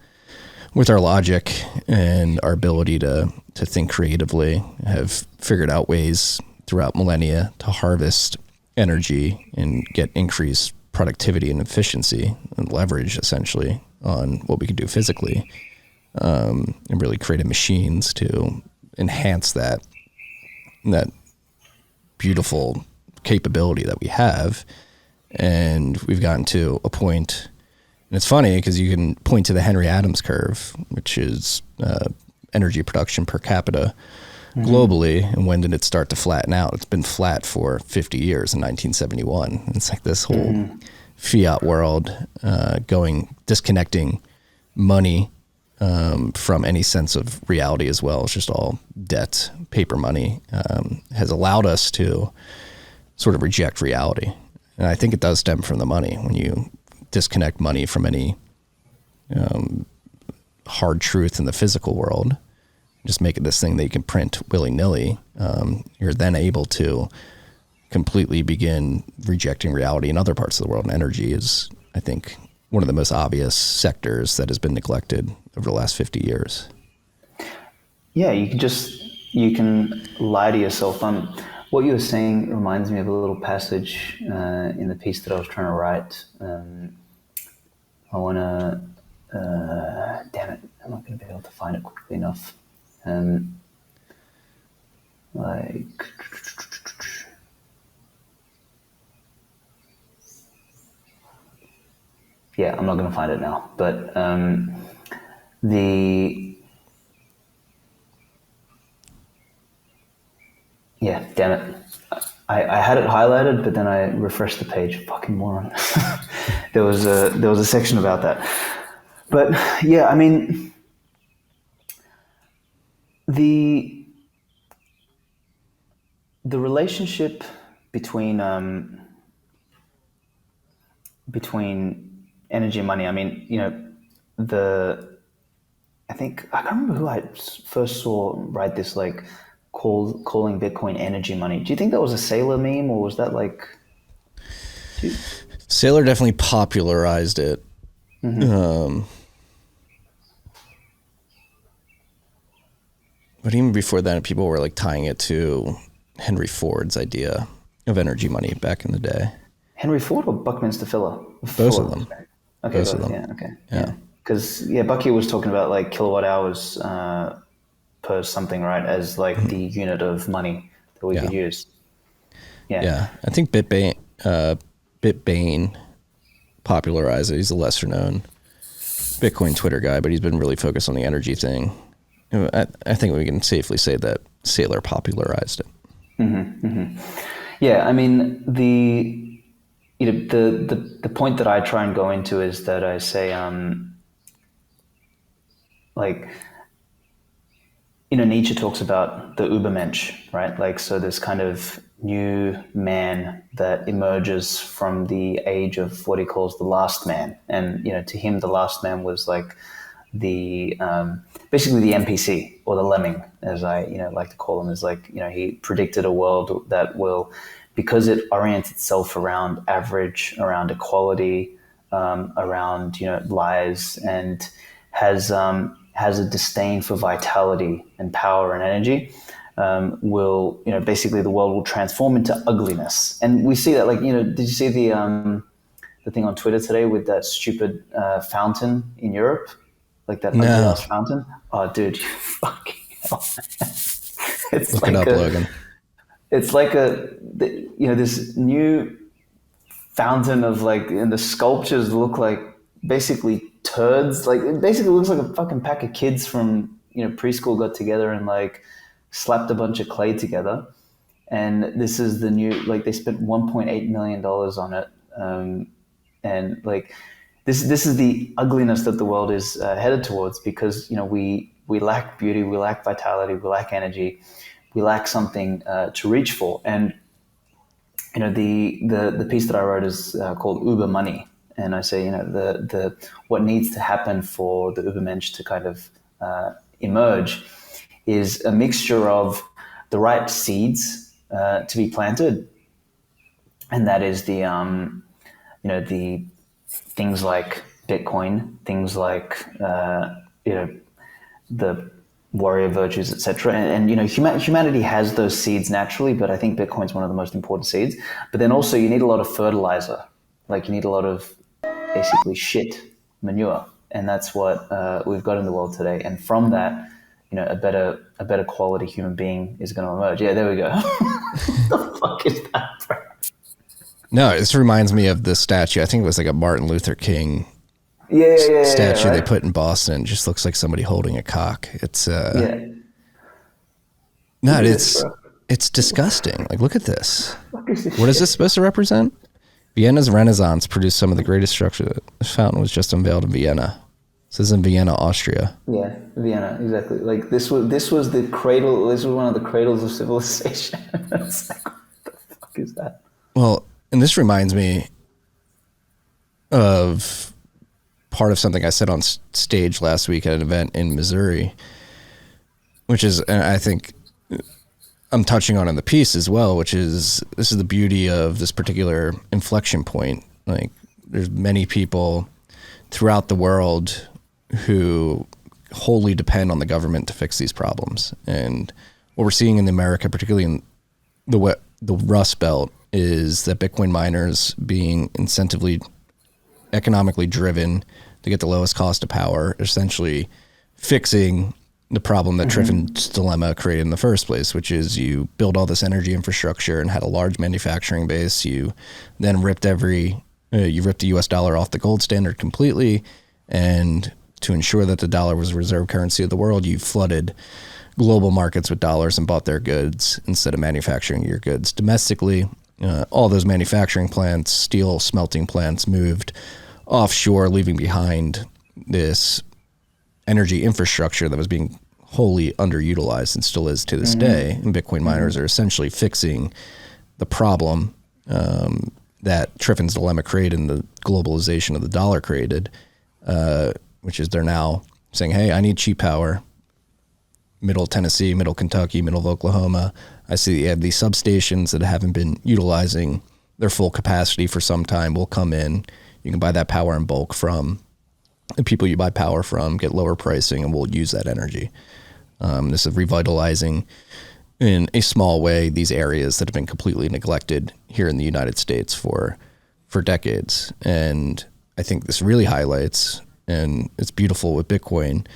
with our logic and our ability to think creatively, have figured out ways throughout millennia to harvest energy and get increased productivity and efficiency and leverage essentially on what we can do physically, and really created machines to enhance that beautiful capability that we have. And we've gotten to a point, and it's funny because you can point to the Henry Adams curve, which is energy production per capita globally. And when did it start to flatten out? It's been flat for 50 years in 1971. It's like this whole fiat world disconnecting money from any sense of reality as well. It's just all debt, paper money, has allowed us to sort of reject reality. And I think it does stem from the money. When you disconnect money from any hard truth in the physical world, just make it this thing that you can print willy-nilly, you're then able to completely begin rejecting reality in other parts of the world. And energy is, I think, one of the most obvious sectors that has been neglected over the last 50 years. Yeah, you can lie to yourself. What you were saying reminds me of a little passage in the piece that I was trying to write. I want to, damn it, I'm not going to be able to find it quickly enough. Yeah, I'm not going to find it now. But yeah, damn it. I had it highlighted, but then I refreshed the page. Fucking moron. There was a section about that. But yeah, I mean, the relationship between energy and money. I mean, you know, I think I can't remember who I first saw write this, like calling Bitcoin energy money. Do you think that was a Sailor meme, or was that like? Sailor definitely popularized it. But even before that, people were like tying it to Henry Ford's idea of energy money back in the day. Henry Ford or Buckminster Fuller? Both of them. Okay, both of them. Yeah, okay. Yeah. Because Bucky was talking about like kilowatt hours per something, right, as like the unit of money that we could use. Yeah. I think Bitbane popularized it. He's a lesser known Bitcoin Twitter guy, but he's been really focused on the energy thing. I think we can safely say that Sailor popularized it. Yeah, I mean, the point that I try and go into is that I say, like, you know, Nietzsche talks about the Übermensch, right? Like, so this kind of new man that emerges from the age of what he calls the last man. And, you know, to him, the last man was like the basically the NPC, or the lemming, as I like to call him, is like, he predicted a world that will, because it orients itself around average, around equality, around lies, and has a disdain for vitality and power and energy. Will basically the world will transform into ugliness, and we see that. Like, did you see the thing on Twitter today with that stupid fountain in Europe, like that ugly ass fountain? Oh, dude, you fucking hell! It's Look like it up, Logan. It's like this new fountain of, like, and the sculptures look like basically turds. Like, it basically looks like a fucking pack of kids from preschool got together and like slapped a bunch of clay together. And this is the new, like, they spent $1.8 million on it. And like, this is the ugliness that the world is headed towards, because we lack beauty, we lack vitality, we lack energy, we lack something to reach for. And the piece that I wrote is called Uber Money, and I say the what needs to happen for the Ubermensch to kind of emerge is a mixture of the right seeds to be planted, and that is the things like Bitcoin, things like the warrior virtues, etc. And humanity has those seeds naturally, but I think Bitcoin's one of the most important seeds. But then also you need a lot of fertilizer, like you need a lot of basically shit, manure, and that's what we've got in the world today. And from that, a better quality human being is going to emerge. Yeah, there we go. What the fuck is that, bro? No, this reminds me of the statue. I think it was like a Martin Luther King statue they put in Boston. It just looks like somebody holding a cock. It's it's disgusting. Like, look at this. What is this supposed to represent? Vienna's Renaissance produced some of the greatest structure. The fountain was just unveiled in Vienna. This is in Vienna, Austria. Yeah, Vienna, exactly. Like, this was the cradle. This was one of the cradles of civilization. It's like, what the fuck is that? Well, and this reminds me of part of something I said on stage last week at an event in Missouri, which is, and I think I'm touching on in the piece as well, which is, this is the beauty of this particular inflection point. Like, there's many people throughout the world who wholly depend on the government to fix these problems. And what we're seeing in America, particularly in the Rust Belt, is that Bitcoin miners being economically driven to get the lowest cost of power, essentially fixing the problem that Triffin's dilemma created in the first place, which is you build all this energy infrastructure and had a large manufacturing base. You then ripped the US dollar off the gold standard completely. And to ensure that the dollar was the reserve currency of the world, you flooded global markets with dollars and bought their goods instead of manufacturing your goods domestically. All those manufacturing plants, steel smelting plants, moved offshore, leaving behind this energy infrastructure that was being wholly underutilized and still is to this day. And Bitcoin miners are essentially fixing the problem that Triffin's dilemma created and the globalization of the dollar created, which is they're now saying, hey, I need cheap power. Middle Tennessee, middle Kentucky, middle of Oklahoma. I see you have these substations that haven't been utilizing their full capacity for some time. Will come in. You can buy that power in bulk from the people you buy power from, get lower pricing, and we'll use that energy. This is revitalizing in a small way these areas that have been completely neglected here in the United States for decades. And I think this really highlights, and it's beautiful with Bitcoin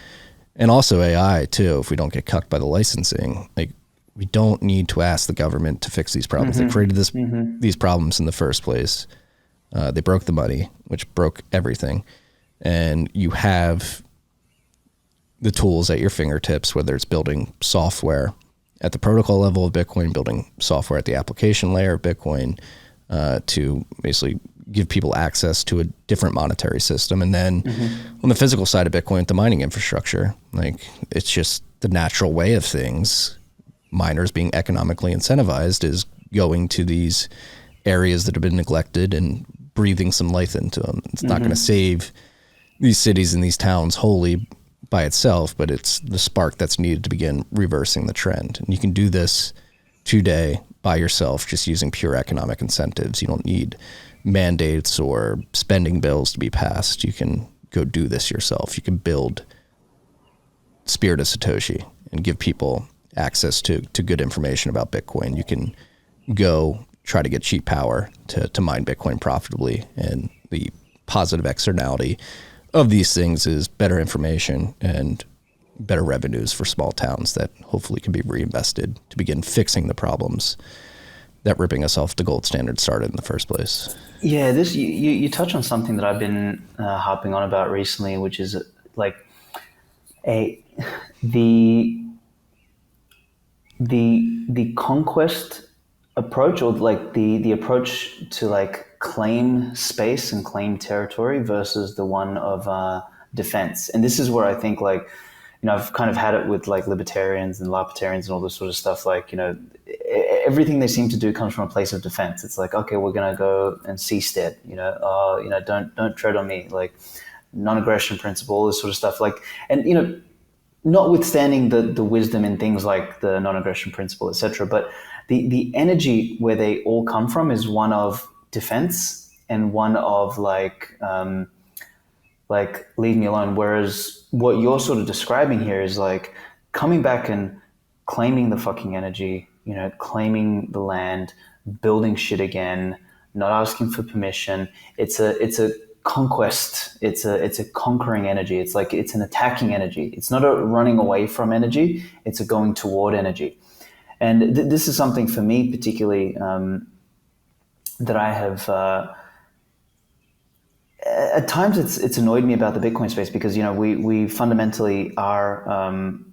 and also AI too, if we don't get cucked by the licensing. Like, we don't need to ask the government to fix these problems. They created these problems in the first place. They broke the money, which broke everything. And you have the tools at your fingertips, whether it's building software at the protocol level of Bitcoin, building software at the application layer of Bitcoin, to basically give people access to a different monetary system. And then on the physical side of Bitcoin, the mining infrastructure, like, it's just the natural way of things. Miners being economically incentivized is going to these areas that have been neglected and breathing some life into them. It's not going to save these cities and these towns wholly, by itself, but it's the spark that's needed to begin reversing the trend. And you can do this today by yourself, just using pure economic incentives. You don't need mandates or spending bills to be passed. You can go do this yourself. You can build Spirit of Satoshi and give people access to good information about Bitcoin. You can go try to get cheap power to mine Bitcoin profitably. And the positive externality of these things is better information and better revenues for small towns that hopefully can be reinvested to begin fixing the problems that ripping us off the gold standard started in the first place. Yeah, this you touch on something that I've been harping on about recently, which is like the conquest approach, or like the approach to like claim space and claim territory versus the one of defense. And this is where I think, like, you know, I've kind of had it with like libertarians and libertarians and all this sort of stuff. Like, you know, everything they seem to do comes from a place of defense. It's like, okay, we're gonna go and seastead, you know, don't tread on me, like non-aggression principle, all this sort of stuff. Like, and you know, notwithstanding the wisdom in things like the non-aggression principle, etc., but the energy where they all come from is one of defense and one of like leave me alone. Whereas what you're sort of describing here is like coming back and claiming the fucking energy, you know, claiming the land, building shit again, not asking for permission. It's a conquest. It's a conquering energy. It's like, it's an attacking energy. It's not a running away from energy. It's a going toward energy. And this is something for me particularly that I have at times it's annoyed me about the Bitcoin space, because, you know, we fundamentally are,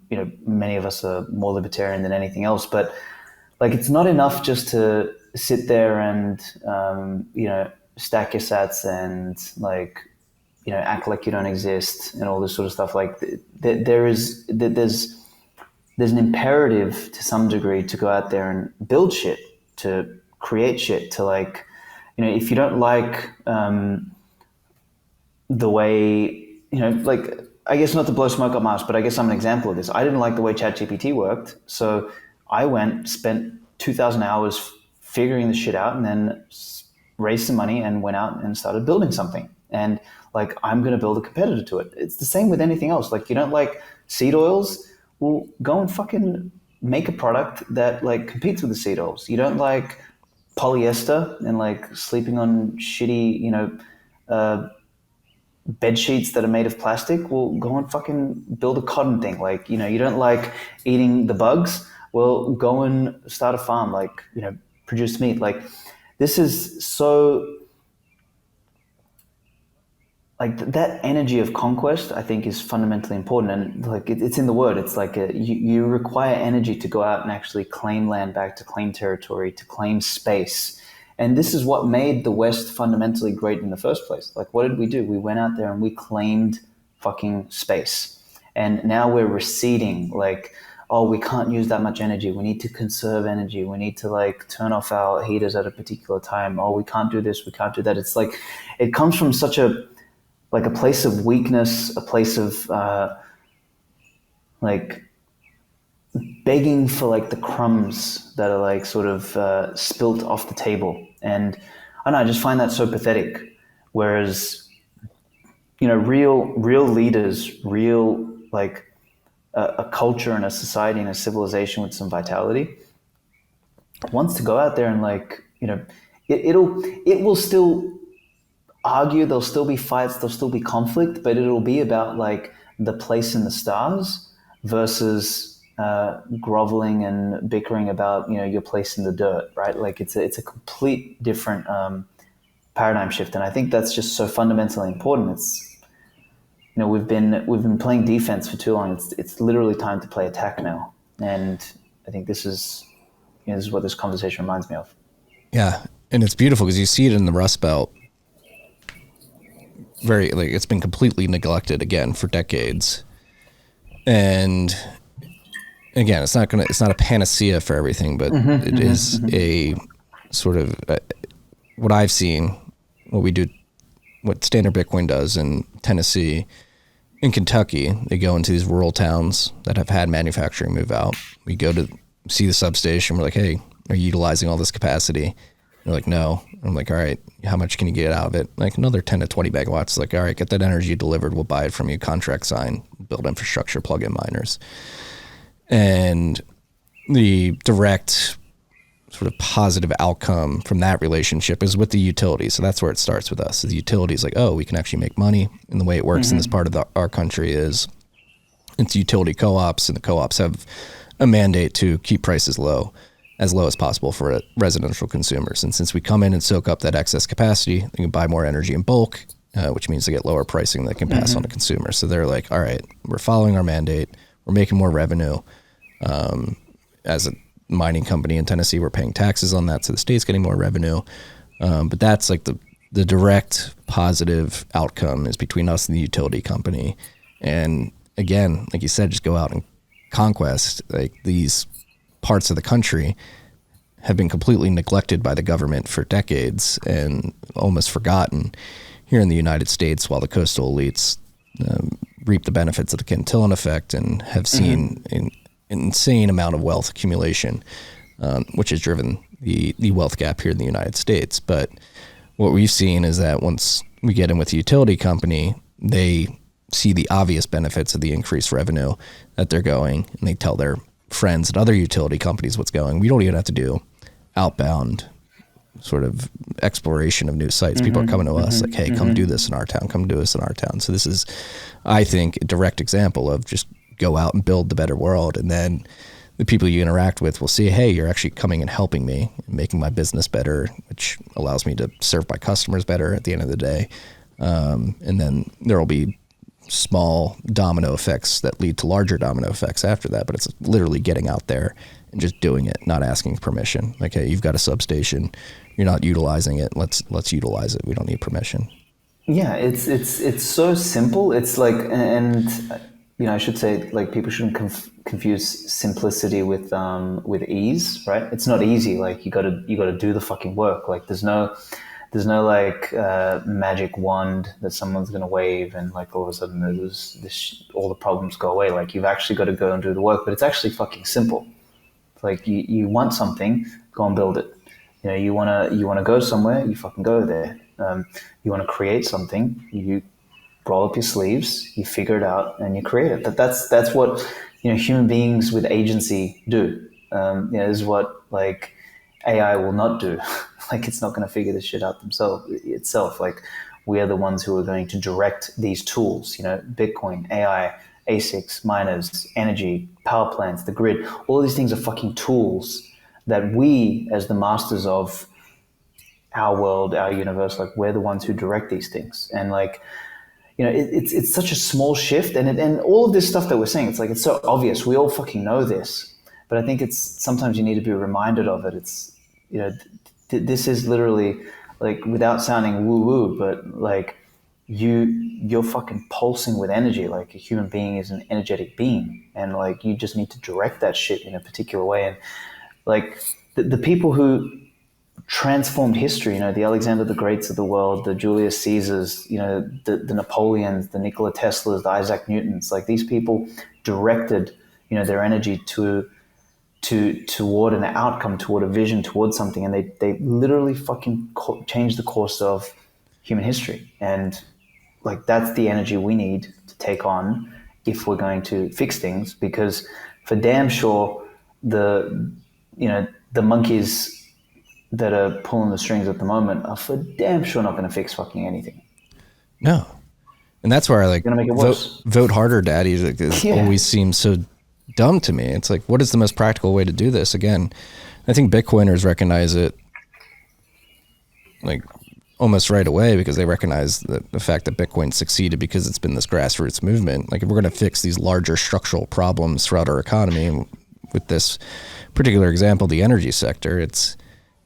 you know, many of us are more libertarian than anything else, but like, it's not enough just to sit there and, you know, stack your sats and like, you know, act like you don't exist and all this sort of stuff. Like there's an imperative to some degree to go out there and build shit, to create shit, to like, you know, if you don't like the way, you know, like, I guess not to blow smoke up my ass, but I guess I'm an example of this. I didn't like the way ChatGPT worked, so I spent 2,000 hours figuring the shit out, and then raised some money and went out and started building something. And like, I'm going to build a competitor to it. It's the same with anything else. Like, you don't like seed oils? Well, go and fucking make a product that like competes with the seed oils. You don't like polyester and like sleeping on shitty, you know, bed sheets that are made of plastic. Well, go and fucking build a cotton thing. Like, you know, you don't like eating the bugs? Well, go and start a farm, like, you know, produce meat. Like, this is so, like, that energy of conquest, I think, is fundamentally important. And like, it's in the word. It's like you require energy to go out and actually claim land back, to claim territory, to claim space. And this is what made the West fundamentally great in the first place. Like, what did we do? We went out there and we claimed fucking space. And now we're receding. Like, oh, we can't use that much energy. We need to conserve energy. We need to like turn off our heaters at a particular time. Oh, we can't do this. We can't do that. It's like, it comes from such a place of weakness, a place of like begging for like the crumbs that are like sort of spilt off the table. And I don't know, I just find that so pathetic. Whereas, you know, real leaders, real like a culture and a society and a civilization with some vitality wants to go out there and like, you know, it will still argue, there'll still be fights, there'll still be conflict, but it'll be about like the place in the stars versus groveling and bickering about, you know, your place in the dirt, right? Like, it's a complete different paradigm shift. And I think that's just so fundamentally important. It's, you know, we've been playing defense for too long. It's literally time to play attack now. And I think this is what this conversation reminds me of. Yeah. And it's beautiful because you see it in the Rust Belt. Very, like, it's been completely neglected again for decades. And again, it's not a panacea for everything, but it is a sort of what I've seen, what Standard Bitcoin does in Tennessee in Kentucky, they go into these rural towns that have had manufacturing move out. We go to see the substation. We're like, hey, are you utilizing all this capacity? They're like, no. I'm like, all right, how much can you get out of it? Like another 10 to 20 megawatts. Like, all right, get that energy delivered. We'll buy it from you. Contract sign, build infrastructure, plug in miners. And the direct sort of positive outcome from that relationship is with the utilities. So that's where it starts with us. The utilities like, oh, we can actually make money. And the way it works in this part of our country is it's utility co-ops, and the co-ops have a mandate to keep prices low as possible for residential consumers. And since we come in and soak up that excess capacity, they can buy more energy in bulk, which means they get lower pricing that can pass on to consumers. So they're like, all right, we're following our mandate. We're making more revenue. As a mining company in Tennessee, we're paying taxes on that, so the state's getting more revenue. But that's like the direct positive outcome is between us and the utility company. And again, like you said, just go out and conquest. Like these parts of the country have been completely neglected by the government for decades and almost forgotten here in the United States, while the coastal elites reap the benefits of the Cantillon effect and have seen an insane amount of wealth accumulation, which has driven the wealth gap here in the United States. But what we've seen is that once we get in with the utility company, they see the obvious benefits of the increased revenue that they're going, and they tell their friends at other utility companies what's going. We don't even have to do outbound sort of exploration of new sites. People are coming to us like, hey, come do this in our town, come do this in our town. So this is, I think, a direct example of just go out and build the better world. And then the people you interact with will see, hey, you're actually coming and helping me and making my business better, which allows me to serve my customers better at the end of the day. And then there will be small domino effects that lead to larger domino effects after that. But it's literally getting out there and just doing it, not asking permission. Like, hey, you've got a substation, you're not utilizing it. Let's utilize it. We don't need permission. Yeah, it's so simple. It's like, and I should say, like, people shouldn't confuse simplicity with ease, right? It's not easy. Like, you gotta do the fucking work. Like, there's no like magic wand that someone's gonna wave and like all of a sudden all the problems go away. Like, you've actually got to go and do the work, but it's actually fucking simple. It's like you want something, go and build it. You wanna go somewhere, you fucking go there. You want to create something, you roll up your sleeves, you figure it out, and you create it. That's what human beings with agency do. This is what like AI will not do. Like, it's not going to figure this shit out itself. Like, we are the ones who are going to direct these tools. Bitcoin, AI, ASICs, miners, energy, power plants, the grid. All these things are fucking tools that we, as the masters of our world, our universe, like, we're the ones who direct these things. And like, it's such a small shift, and all of this stuff that we're saying, it's like, it's so obvious. We all fucking know this, but I think it's sometimes you need to be reminded of it. It's, this is literally, like, without sounding woo woo, but like, you're fucking pulsing with energy. Like, a human being is an energetic being, and like, you just need to direct that shit in a particular way. And like, the people who transformed history, the Alexander the Greats of the world, the Julius Caesars, the Napoleons, the Nikola Teslas, the Isaac Newtons, like, these people directed, their energy toward an outcome, toward a vision, toward something. And they literally fucking changed the course of human history. And like, that's the energy we need to take on if we're going to fix things, because for damn sure the monkeys that are pulling the strings at the moment are for damn sure not going to fix fucking anything. No. And that's where I like make it worse. Vote harder, daddy. Like, it always seems so dumb to me. It's like, what is the most practical way to do this? Again, I think Bitcoiners recognize it like almost right away, because they recognize the fact that Bitcoin succeeded because it's been this grassroots movement. Like, if we're going to fix these larger structural problems throughout our economy, with this particular example, the energy sector, it's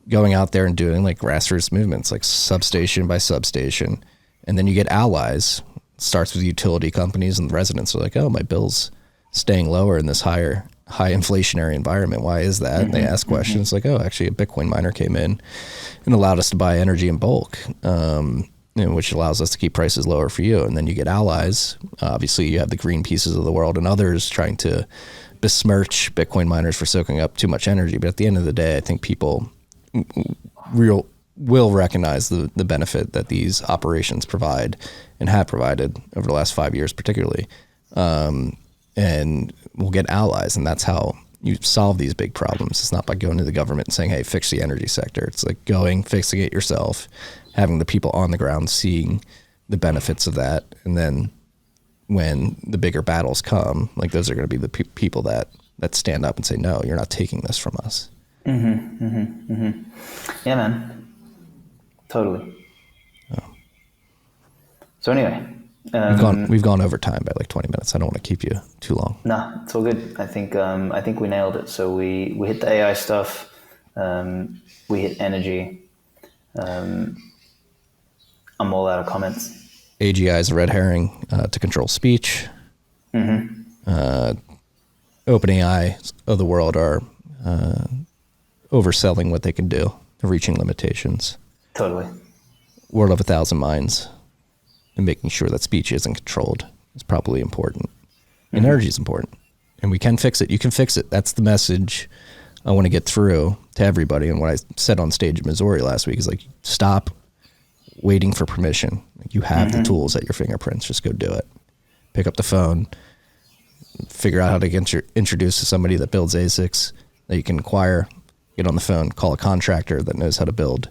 going out there and doing like grassroots movements, like substation by substation. And then you get allies. It starts with utility companies, and the residents are like, oh, my bill's staying lower in this high inflationary environment. Why is that? And they ask questions like, oh, actually a Bitcoin miner came in and allowed us to buy energy in bulk. which allows us to keep prices lower for you. And then you get allies. Obviously, you have the green pieces of the world and others trying to besmirch Bitcoin miners for soaking up too much energy. But at the end of the day, I think people will recognize the benefit that these operations provide and have provided over the last 5 years, particularly. And we'll get allies, and that's how you solve these big problems. It's not by going to the government and saying, hey, fix the energy sector. It's like going, fixing it yourself, having the people on the ground seeing the benefits of that. And then when the bigger battles come, like those are going to be the people that stand up and say, no, you're not taking this from us. Yeah, man. Totally. Oh. So anyway, we've gone over time by like 20 minutes. I don't want to keep you too long. Nah, it's all good. I think we nailed it. So we hit the AI stuff. We hit energy. I'm all out of comments. AGI is a red herring to control speech. OpenAI of the world are overselling what they can do, reaching limitations. Totally. World of 1,000 minds, and making sure that speech isn't controlled is probably important. And energy is important. And we can fix it. You can fix it. That's the message I want to get through to everybody. And what I said on stage in Missouri last week is like, stop waiting for permission. Like, you have the tools at your fingerprints. Just go do it. Pick up the phone, figure out how to get introduced to somebody that builds ASICs that you can acquire, get on the phone, call a contractor that knows how to build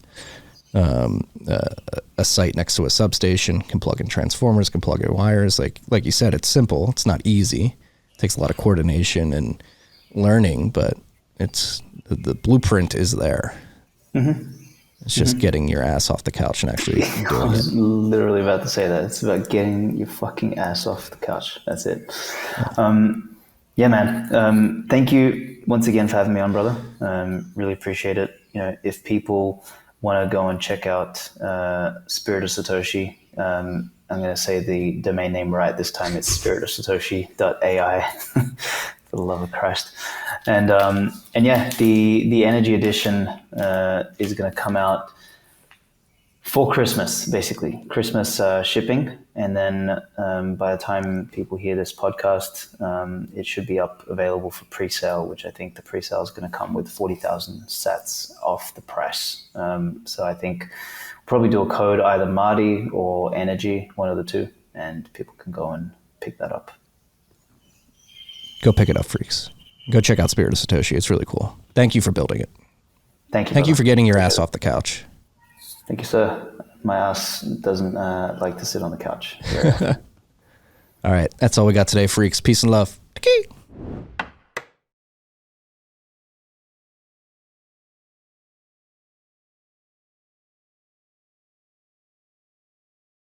a site next to a substation, can plug in transformers, can plug in wires. Like you said, it's simple. It's not easy. It takes a lot of coordination and learning, but it's the blueprint is there. It's just getting your ass off the couch and actually doing it. I was literally about to say that. It's about getting your fucking ass off the couch. That's it. Yeah, man. Thank you once again for having me on, brother. Really appreciate it. You know, if people want to go and check out Spirit of Satoshi, I'm going to say the domain name right this time. It's spiritofsatoshi.ai. For the love of Christ. And yeah, the energy edition is going to come out for Christmas, basically. Christmas shipping. And then by the time people hear this podcast, it should be available for pre-sale, which I think the pre-sale is going to come with 40,000 sats off the price. So I think we'll probably do a code, either Marty or Energy, one of the two, and people can go and pick that up. Go pick it up, freaks. Go check out Spirit of Satoshi. It's really cool. Thank you for building it. Thank you. Thank you for getting your ass off the couch. Thank you, sir. My ass doesn't like to sit on the couch. All right. That's all we got today, freaks. Peace and love.